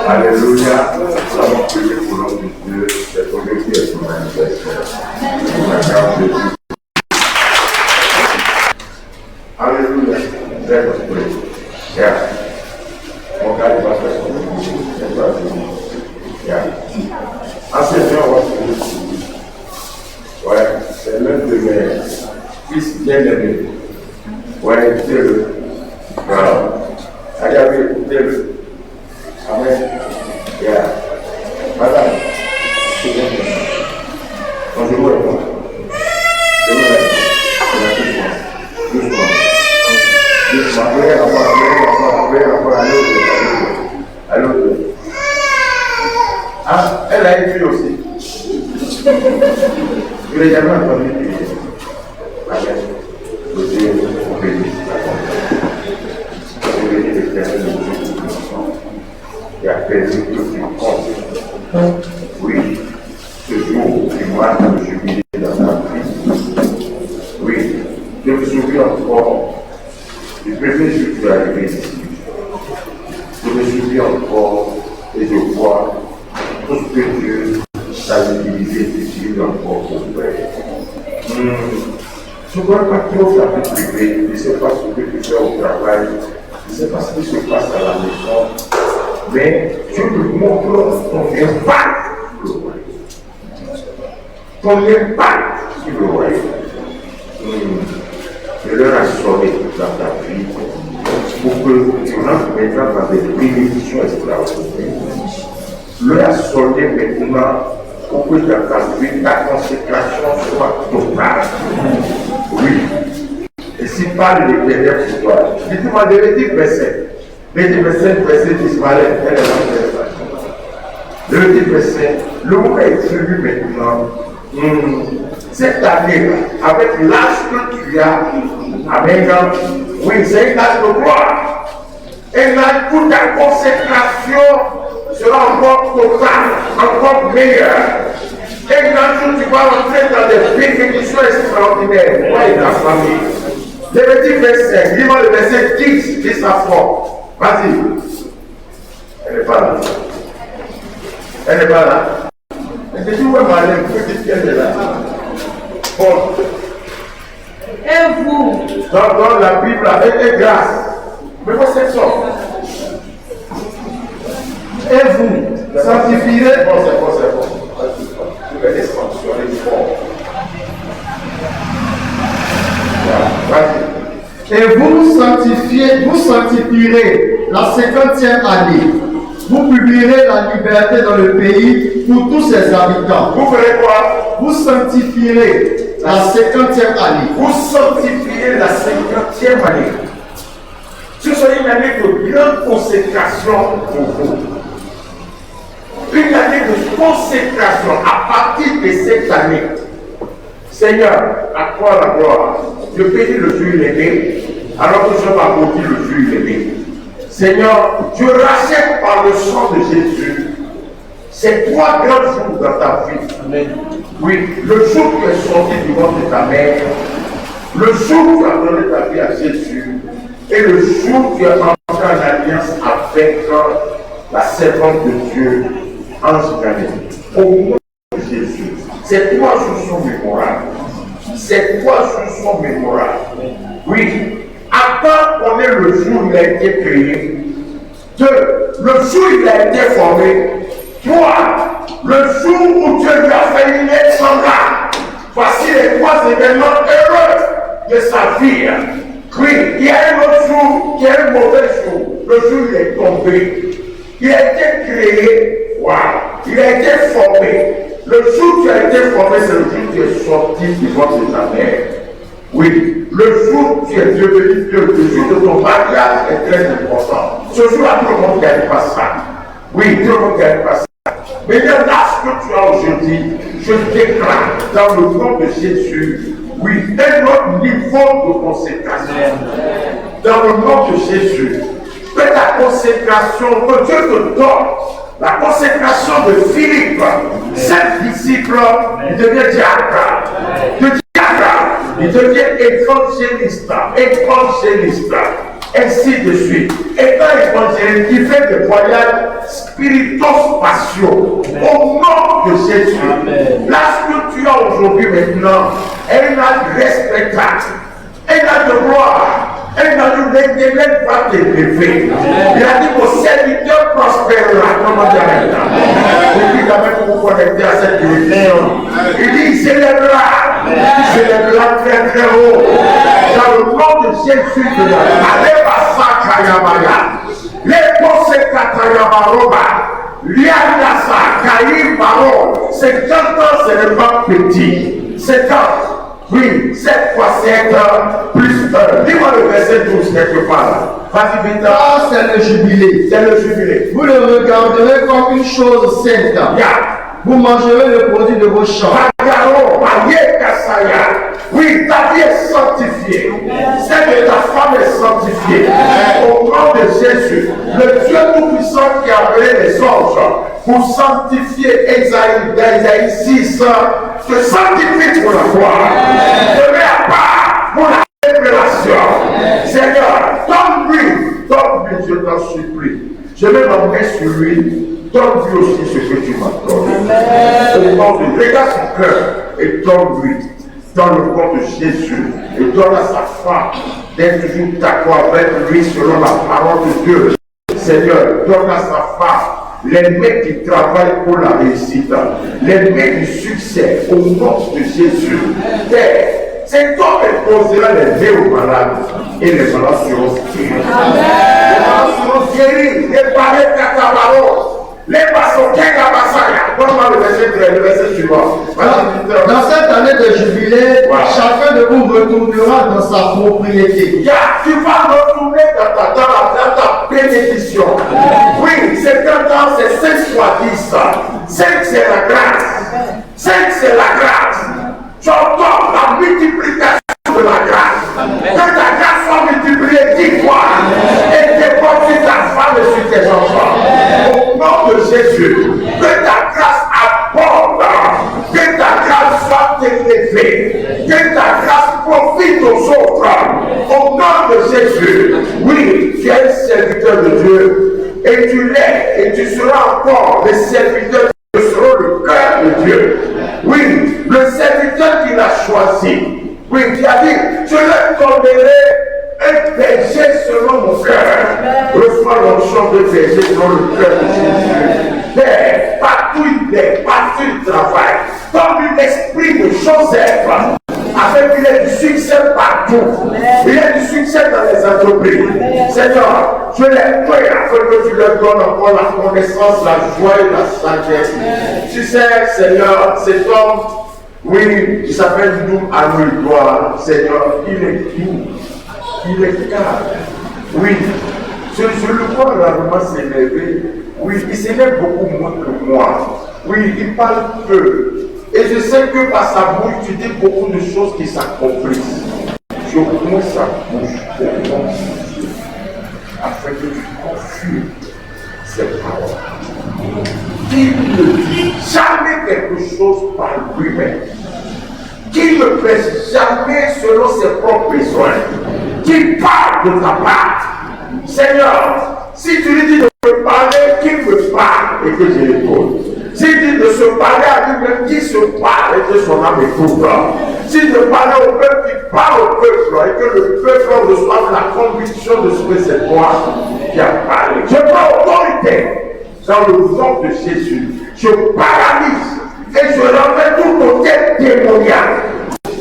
Alléluia, nous allons prier pour l'homme de Dieu, c'est pour lui qui est son anniversaire. Alléluia, let us pray. Yeah. Mon gars, il va faire son yeah. Enseignant, ouais, c'est l'un de mes fils bien-aimés. Ouais, écoutez-le. Allez, écoutez-le. Amen. Yeah. Madame, c'est bien. Quand je vois moi, je vois doucement. À l'autre. Ah, elle a une fille aussi. Je l'ai jamais entendu prier. Amen. Le Dieu vous bénisse. Vous bénissez l'Éternel de Dieu pour l'enfant. Et a permis tout ce qui compte. Oui, ce jour qui marque le jubilé dans ta vie. Oui, je me souviens encore du premier jour que tu es arrivé ici. Je me souviens encore et je vois tout ce que Dieu t'a utilisé d'utiliser encore pour faire. Je ne vois pas trop ta vie privée, je ne sais pas ce que tu fais au travail, je ne sais pas ce qui se passe à la maison, mais je te montre ton impact sur le royaume. Ton impact sur le royaume. Je leur ai sonné dans ta vie pour que tu rentres maintenant dans des bénédictions extraordinaires. Leur a sonné maintenant pour que dans ta vie, ta consécration soit totale. Oui. Et si parle l'Éternel pour toi, dites-moi de Lévitique verset. Lévitique verset 10, Malais, elle est là. Lévitique verset, le mot est écrit maintenant. Cette année, avec l'âge que tu as, avec oui, c'est une âge de gloire. Et là, toute ta consécration sera encore totale, encore meilleure. Et quand tu vas entrer dans des bénédictions extraordinaires, toi et ta famille. Lévitique verset, dis-moi le verset 10, 10 à 3. Vas-y. Elle n'est pas là. Elle n'est pas là. Elle dit, où est Marlène? Vous dites qu'elle est là. Bon. Et vous? Dans la Bible, avec grâce. Mais moi, c'est ça. Et vous sanctifierez. Bon, c'est bon. Je vais les sanctionner fort. Vas-y. Et vous sanctifierez la 50e année. Vous publierez la liberté dans le pays pour tous ses habitants. Vous ferez quoi? Vous sanctifierez la 50e année. Vous sanctifierez la 50e année. Ce sera une année de grande consécration pour vous. Une année de consécration à partir de cette année. Seigneur, à toi la gloire. Je bénis le jour aimé, alors que je m'applaudis le jour aimé. Seigneur, je rachète par le sang de Jésus ces 3 grands jours dans ta vie. Amen. Oui, le jour où tu es sorti du ventre de ta mère, le jour où tu as donné ta vie à Jésus, et le jour où tu es entré en alliance avec la servante de Dieu, Ange Gardien. Au nom de Jésus, ces 3 jours sont mémorables. Ces 3 jours sont mémorables. Oui. Attends qu'on ait le jour où il a été créé. 2. Le jour où il a été formé. 3. Le jour où Dieu lui a fait une aide semblable. Voici les 3 événements heureux de sa vie. Oui, il y a un autre jour qui est un mauvais jour. Le jour où il est tombé. Il a été créé. Wow. Il a été formé. Le jour où tu as été formé, c'est le jour où tu es sorti du ventre de ta mère. Oui, le jour où tu es devenu Dieu, le jour de ton mariage est très important. Ce jour-là, tout le monde ne gagne pas ça. Oui, tout le monde ne gagne pas ça. Mais là, ce que tu as aujourd'hui, je déclare dans le nom de Jésus, oui, un autre niveau de consécration. Dans le nom de Jésus, fais ta consécration, que Dieu te donne. La consécration de Philippe, 7 disciples, il devient diacre. Il devient évangéliste, ainsi de suite. Et quand évangéliste, il fait des voyages spirito-spatiaux au nom de Jésus. Là, ce que tu as aujourd'hui maintenant, elle a respectable, elle a de gloire. Elle n'a eu l'éternel va t'élever. Il a dit vos serviteurs prospérera. Comment dire maintenant? Et puis, quand même, pour vous connecter à cette élection, il dit il s'élèvera. Il s'élèvera très très haut. Dans le nom de Jésus de la Aleba Sakayamaya, les Kosekatayabaroba, Liadasa, Kaïm Baro, 50 ans, ce n'est pas petit. 50 ans. Oui, 7 fois 7 plus 1. Dis-moi le verset 12 quelque part. Vas-y, vite. Ah, c'est le jubilé. C'est le jubilé. Vous le regarderez comme une chose sainte. Vous mangerez le produit de vos champs. Oui, ta vie est sanctifiée. Celle de ta femme est sanctifiée. Au nom de Jésus, le Dieu Tout-Puissant qui a appelé les anges pour sanctifier Esaïe 6, te sanctifie pour la gloire. Te mets à part pour la révélation. Seigneur, donne-lui, je t'en supplie. Je mets ma main sur lui, donne-lui aussi ce que tu m'as donné. Regarde son cœur et donne-lui. Dans le nom de Jésus, et donne à sa femme d'être toujours d'accord avec lui selon la parole de Dieu. Seigneur, donne à sa femme les mains qui travaillent pour la réussite, les mains du succès au nom de Jésus. Cet homme posera les mains aux malades et les malades seront guéris. Les malades seront guéris, les barrettes catabaros. Les passons, donne-moi le verset suivant. Dans cette année de jubilé, chacun de vous retournera dans sa propriété. Tu vas retourner dans ta bénédiction. Oui, 50 ans, c'est 5 fois 10. 5, c'est la grâce. 5, c'est la grâce. J'entends la multiplication de la grâce. Que ta grâce soit multipliée 10 fois et dépose sur ta femme et sur tes enfants. Au nom de Jésus, que ta grâce abonde, que ta grâce soit élevée, que ta grâce profite aux autres. Au nom de Jésus, oui, tu es un serviteur de Dieu et tu l'es et tu seras encore le serviteur de Dieu. Oui, le serviteur qu'il a choisi. Oui, qui a dit, je leur donnerai un berger selon mon cœur. Reçois l'onction de berger selon le cœur de Jésus. Père, partout il est, partout il travaille. Donne-lui l'esprit de Joseph, afin qu'il ait du succès partout. Il ait du succès dans les entreprises. Seigneur, je les prie afin que tu leur donnes encore la connaissance, la joie et la sagesse. Tu sais, Seigneur, cet homme, oui, il s'appelle Doum Anoïdois. Seigneur, il est doux, il est calme. Oui, je le vois rarement s'élever. Oui, il s'élève beaucoup moins que moi. Oui, il parle peu. Et je sais que par sa bouche, tu dis beaucoup de choses qui s'accomplissent. Je ouvre sa bouche au nom de Jésus, afin que tu confirmes ces paroles. Qu'il ne dit jamais quelque chose par lui-même. Qu'il ne prêche jamais selon ses propres besoins. Qu'il parle de ta part. Seigneur, si tu lui dis de me parler, qu'il me parle et que je l'écoute. S'il dit de se parler à lui-même, qu'il se parle et que son âme écoute. S'il de parler au peuple, qu'il parle au peuple et que le peuple reçoive la conviction de ce que c'est toi qui as parlé. Je prends autorité dans le nom de Jésus. Je paralyse et je remets tout côté démoniaque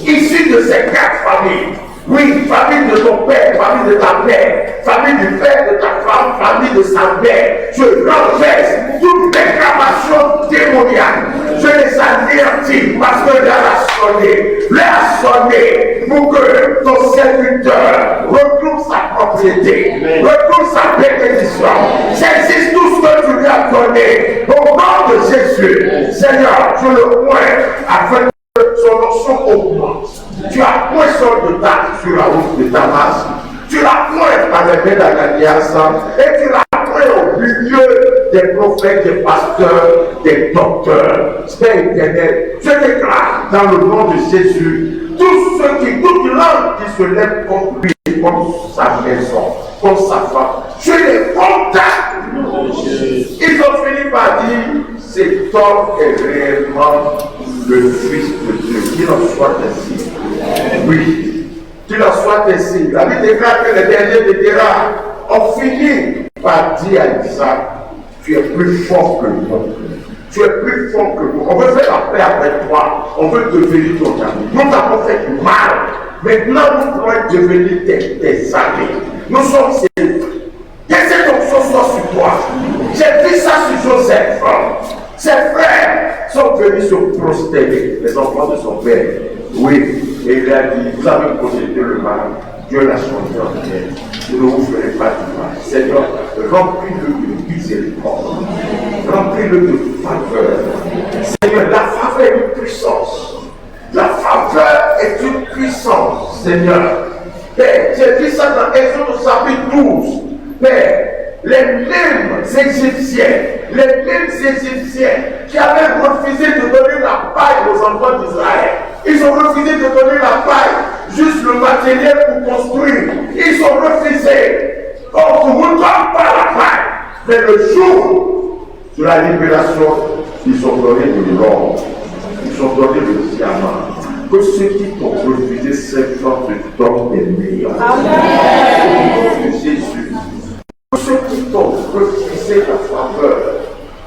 issu de ces 4 familles. Oui, famille de ton père, famille de ta mère, famille du père de ta femme, famille de sa mère. Je renverse toute déclamation démoniaque. Je les anéantis parce que l'heure a sonné pour que ton serviteur retrouve sa propriété, retrouve sa bénédiction, saisisse tout ce que tu lui as donné au nom de Jésus. Seigneur, je le pointe afin que son onction augmente. Tu as point son de taxe sur la route de Damas. Tu la pointes par les mains d'Ananias et tu la pointes au milieu des prophètes, des pasteurs, des docteurs. Père éternel, je déclare dans le nom de Jésus, tous ceux qui, toute langue qui se lève contre lui, contre sa maison, contre sa femme, je les condamne. Ils ont fini par dire, cet homme est réellement le Fils de Dieu. Qu'il en soit ainsi. Oui, qu'il en soit ainsi. La Bible déclare que les derniers de Terra ont fini par dire à Isaac, tu es plus fort que nous. Tu es plus fort que nous. On veut faire la paix avec toi. On veut devenir ton ami. Nous t'avons fait du mal. Maintenant, nous pourrons devenir tes amis. Nous sommes ces. Que cette option soit sur toi. J'ai vu ça sur Joseph. Ses frères sont venus se prosterner, les enfants de son père. Oui, et il a dit, vous avez possédé le mal, Dieu l'a changé en bien. Je ne vous ferai pas du mal. Seigneur, remplis-le de miséricorde, remplis-le de faveur. Seigneur, la faveur est une puissance. La faveur est une puissance, Seigneur. Père, j'ai dit ça dans Exode chapitre 12. Père, les mêmes Égyptiens qui avaient refusé de donner la paille aux enfants d'Israël. Ils ont refusé de donner la paille, juste le matériel pour construire. Ils ont refusé. On ne vous donne pas la paille. Mais le jour de la libération, ils ont donné de l'or. Ils ont donné le diamant. Que ceux qui t'ont refusé cette forme te donnent des meilleurs. Amen. Jésus. Que ceux qui t'ont refusé la faveur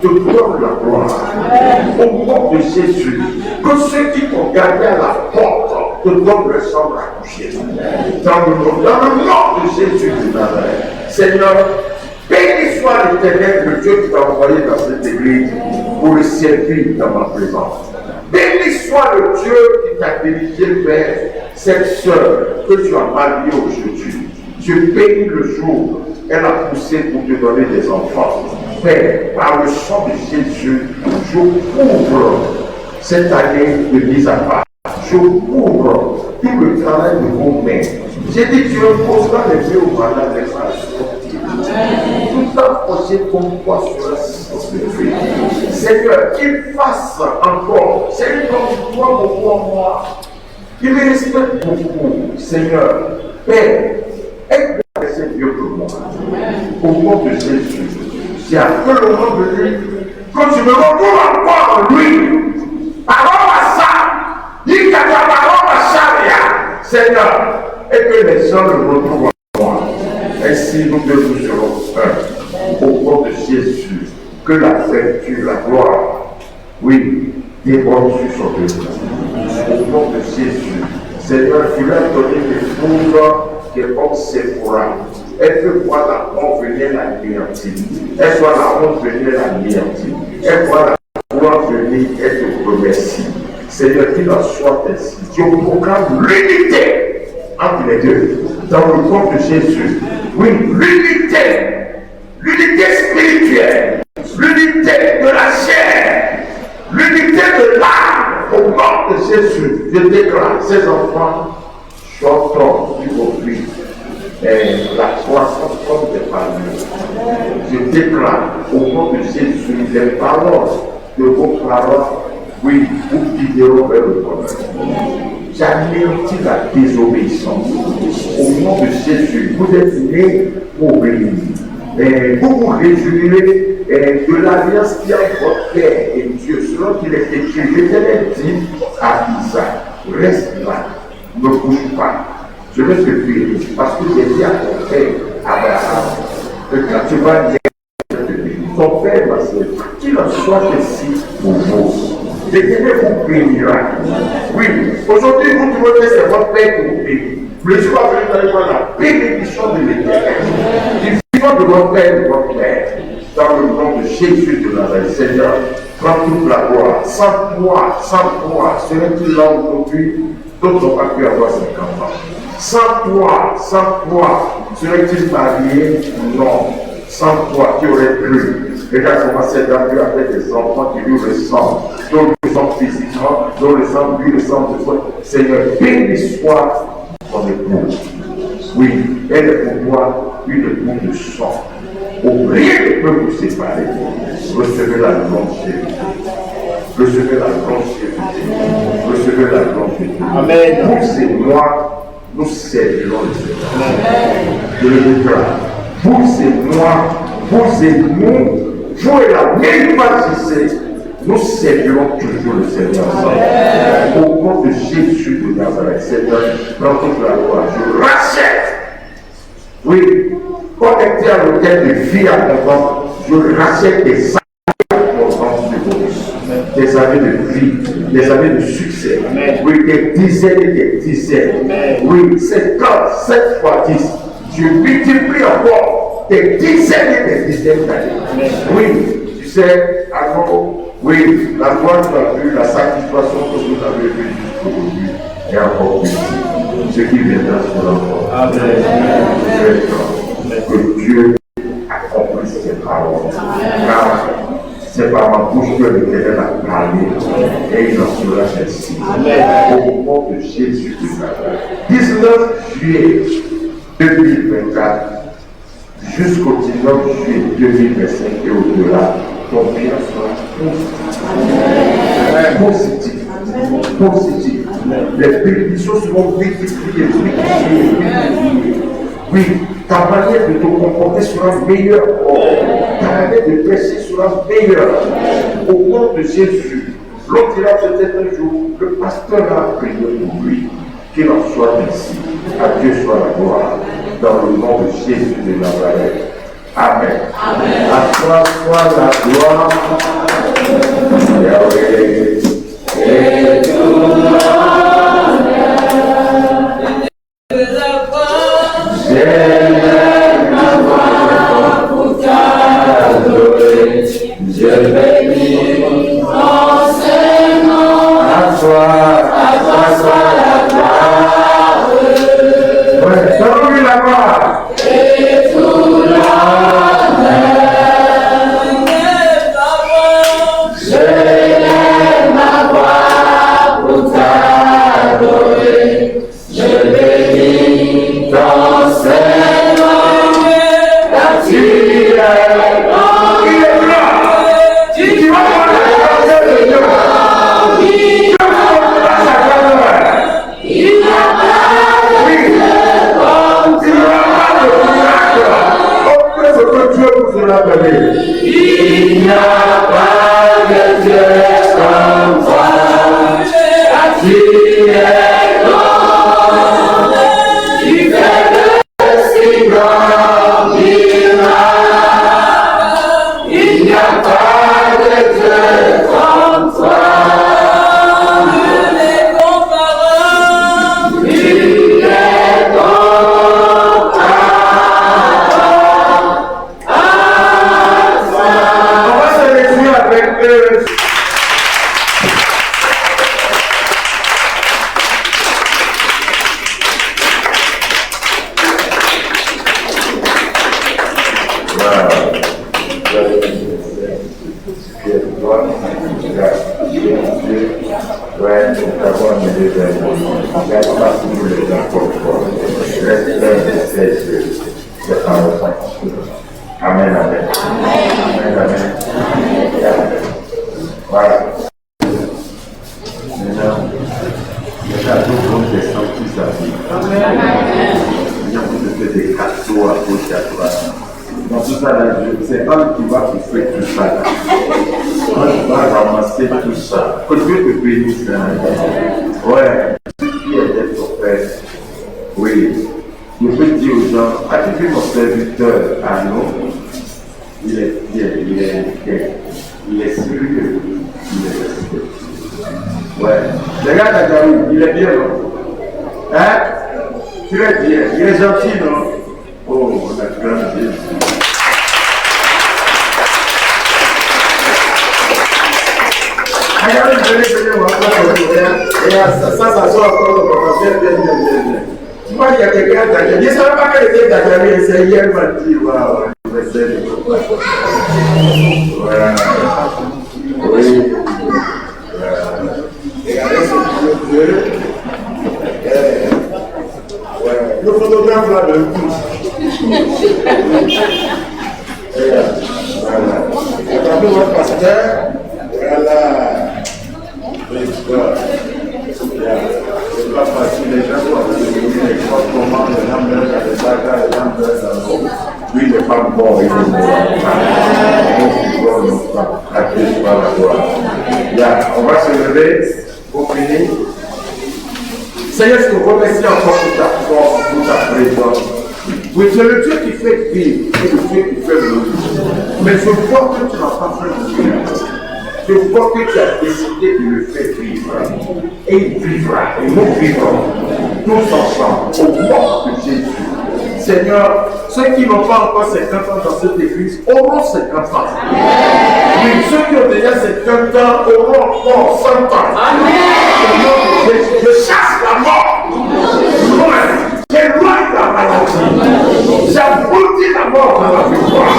te donnent la gloire. Au nom de Jésus. Que ceux qui t'ont gardé à la porte te donnent leur chambre à coucher. Dans le nom de Jésus de Nazareth. Seigneur, béni soit l'Éternel, le Dieu qui t'a envoyé dans cette église pour le servir dans ma présence. Béni soit le Dieu qui t'a dirigé vers cette sœur que tu as mariée aujourd'hui. Je bénis le jour elle a poussé pour te donner des enfants. Père, par le sang de Jésus, je couvre cette année de mise à part. Je couvre tout le travail de vos mains. J'ai dit, tu reposeras les yeux au malade et ça sortir. Tout approché comme toi sur la science de Dieu. Seigneur, qu'il fasse encore. Seigneur, comme toi, mon moi. Qu'il me respecte beaucoup, Seigneur. Père, aide-moi à laisser mieux que moi. Au nom de Jésus, c'est à quel moment de lui, quand tu me retrouves encore en lui, Parole à ça. Dis qu'à ta parole à charia, Seigneur, et que les gens le retrouvent en moi. Ainsi, nous deux nous serons un. Au nom de Jésus, que la vertu, la gloire, oui, déborde sur son œuvre. Au nom de Jésus, Seigneur, tu lui as donné des foudres qui comme Séphora. Elle peut voir la honte venir la néantir. Elle voit la honte venir la néantir. Elle voit la gloire venir, elle te remercie. Seigneur, qu'il en soit ainsi. Tu proclames l'unité entre les deux. Dans le nom de Jésus. Oui, l'unité. L'unité spirituelle. L'unité de la chair. L'unité de l'âme. Au nom de Jésus, je déclare ces enfants chantons du conflit. Et la croissance comme des palmiers. Je déclare au nom de Jésus les paroles de vos paroles, oui, vous guideront vers le bonheur. J'anéantis la désobéissance. Au nom de Jésus, vous êtes nés pour obéir. Et vous vous réjouirez de l'alliance qui a votre Père et Dieu, selon qu'il est écrit. L'Éternel dit à Isaac, reste là, ne bouge pas. Je vais te bénir parce que j'ai dit à ton père Abraham que quand tu vas naître, ton père va se dire qu'il en soit ainsi pour vous. L'Éternel vous bénira. Oui, aujourd'hui vous trouvez que c'est votre père qui vous bénit. Mais je vais venir dans la bénédiction de l'Éternel. Du vivant de votre père, dans le nom de Jésus de Nazareth, Seigneur, prends toute la gloire. Sans toi, serait-il là aujourd'hui, d'autres n'ont pas pu avoir 50 ans. Sans toi, serait-il marié? Non. Sans toi, qui aurait pu? Regarde comment cette dame avec des enfants qui lui ressemblent. D'autres ressemblent physiquement, d'autres ressemblent, lui ressemble de toi. Seigneur, béni soit ton épouse. Oui, elle est pour toi une épouse de sang. Rien ne peut vous séparer. Recevez la grande Jésus. Recevez la grande Jésus. Recevez la grande Jésus. Amen. Vous et moi, nous servirons le Seigneur. Je le déclare. Vous et moi, vous et nous, vous et la même partie, nous servirons toujours le Seigneur. Au nom de Jésus de Nazareth, Seigneur, dans toute la gloire, je rachète. Oui, connecté à l'hôtel de vie abondante, je rachète des années abondantes de bonus, des années de vie, des années de succès. Amen. Oui, des dizaines et des dizaines. Amen. Oui, 50, 7 fois 10. Je multiplie encore des dizaines et des dizaines d'années. Oui, tu sais, alors, oui, la gloire que tu as vue, la satisfaction que vous avez vue jusqu'aujourd'hui est encore plus. Ce qui viendra sur l'enfant. Amen. Que Dieu accomplisse ses paroles. Car c'est par ma bouche que l'Éternel a parlé. Et il en sera ainsi. Au nom de Jésus de Nazareth. 19 juillet 2024 jusqu'au 19 juillet 2025 et au-delà, ton bien sera positif. Positif. Les bénédictions seront multipliées. Oui, ta manière de te comporter sera meilleure. Ta manière de prêcher sera meilleure. Au nom de Jésus, l'autre il a peut-être un jour, le pasteur a prié pour lui. Qu'il en soit ainsi. À Dieu soit la gloire. Dans le nom de Jésus de Nazareth. Amen. Amen. À toi soit la gloire. Yahweh. Et tout je bénis ton Seigneur. À toi soit la gloire. Ouais, donne-lui la gloire. Et tout l'honneur. Je l'aime. Il a pas pour les gens comme toi. C'est par le sang. Amen, amen. Amen, amen. Voilà. Maintenant, les cadeaux vont descendre tout sa vie. Il y a peut-être des cadeaux à gauche et à droite. Dans tout ça, là, c'est pas qui va vous faire tout ça. Là. Quand tu vas ramasser tout ça, que Dieu te bénisse. Ouais, qui est ton frère? Oui. Je peux dire aux gens, as-tu vu mon serviteur à nous? Il est fier, il est sérieux, il est respecté. Ouais. Regarde à Daoud, il est bien, non? Hein? Très bien, il est gentil, non? Oh, on a grand Dieu. Venez, on va faire ça sort encore, bien. Moi, il y a quelqu'un qui a dit, ça ne va pas que les Dakariens, c'est hier, m'a dit, waouh, voilà. Oui. Regardez ce Dieu. Le photographe là de tous. Voilà. Attendez votre pasteur. Voilà. C'est pas facile, les gens doivent se débrouiller, les gens comment les gens meurent dans les bagarres, les gens meurent dans l'eau. Lui, il n'est pas mort, il est mort. Accueilli par la gloire. On va se lever pour finir. Seigneur, je te remercie encore pour ta force, pour ta présence. Oui, c'est le Dieu qui fait vivre et le Dieu qui fait mourir. Mais je vois que tu n'as pas fait mourir. Je vois que tu as décidé de le faire vivre. Et il vivra. Et nous vivrons tous ensemble au nom de Jésus. Seigneur, ceux qui n'ont pas encore 50 ans dans cette église auront 50 ans. Oui, ceux qui ont déjà 50 ans auront encore 100 ans. Amen. Je chasse la mort. Loin. J'éloigne la maladie. J'aboutis la mort dans la victoire.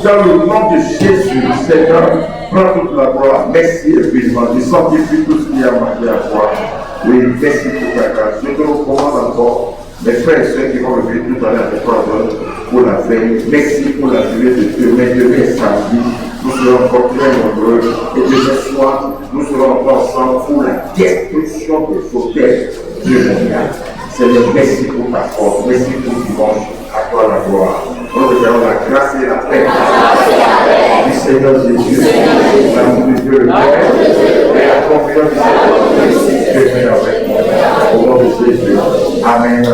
Dans le nom de Jésus, Seigneur, prends toute la gloire. Merci infiniment. Je sanctifie tout ce qui a manqué à toi. Oui, merci pour ta grâce. Je te recommande encore mes frères et soeurs qui vont revenir tout à l'heure pour la veille. Merci pour la durée de demain samedi. Nous serons encore très nombreux. Et demain soir, nous serons encore ensemble pour la destruction des hôtels du mondial. Seigneur, merci pour ta force. Merci pour dimanche. À toi la gloire. Nous regardons la grâce et la paix du Seigneur Jésus, l'amour de Dieu le Père et la confiance du Seigneur Jésus. Dieu avec moi. Au nom de Jésus. Amen.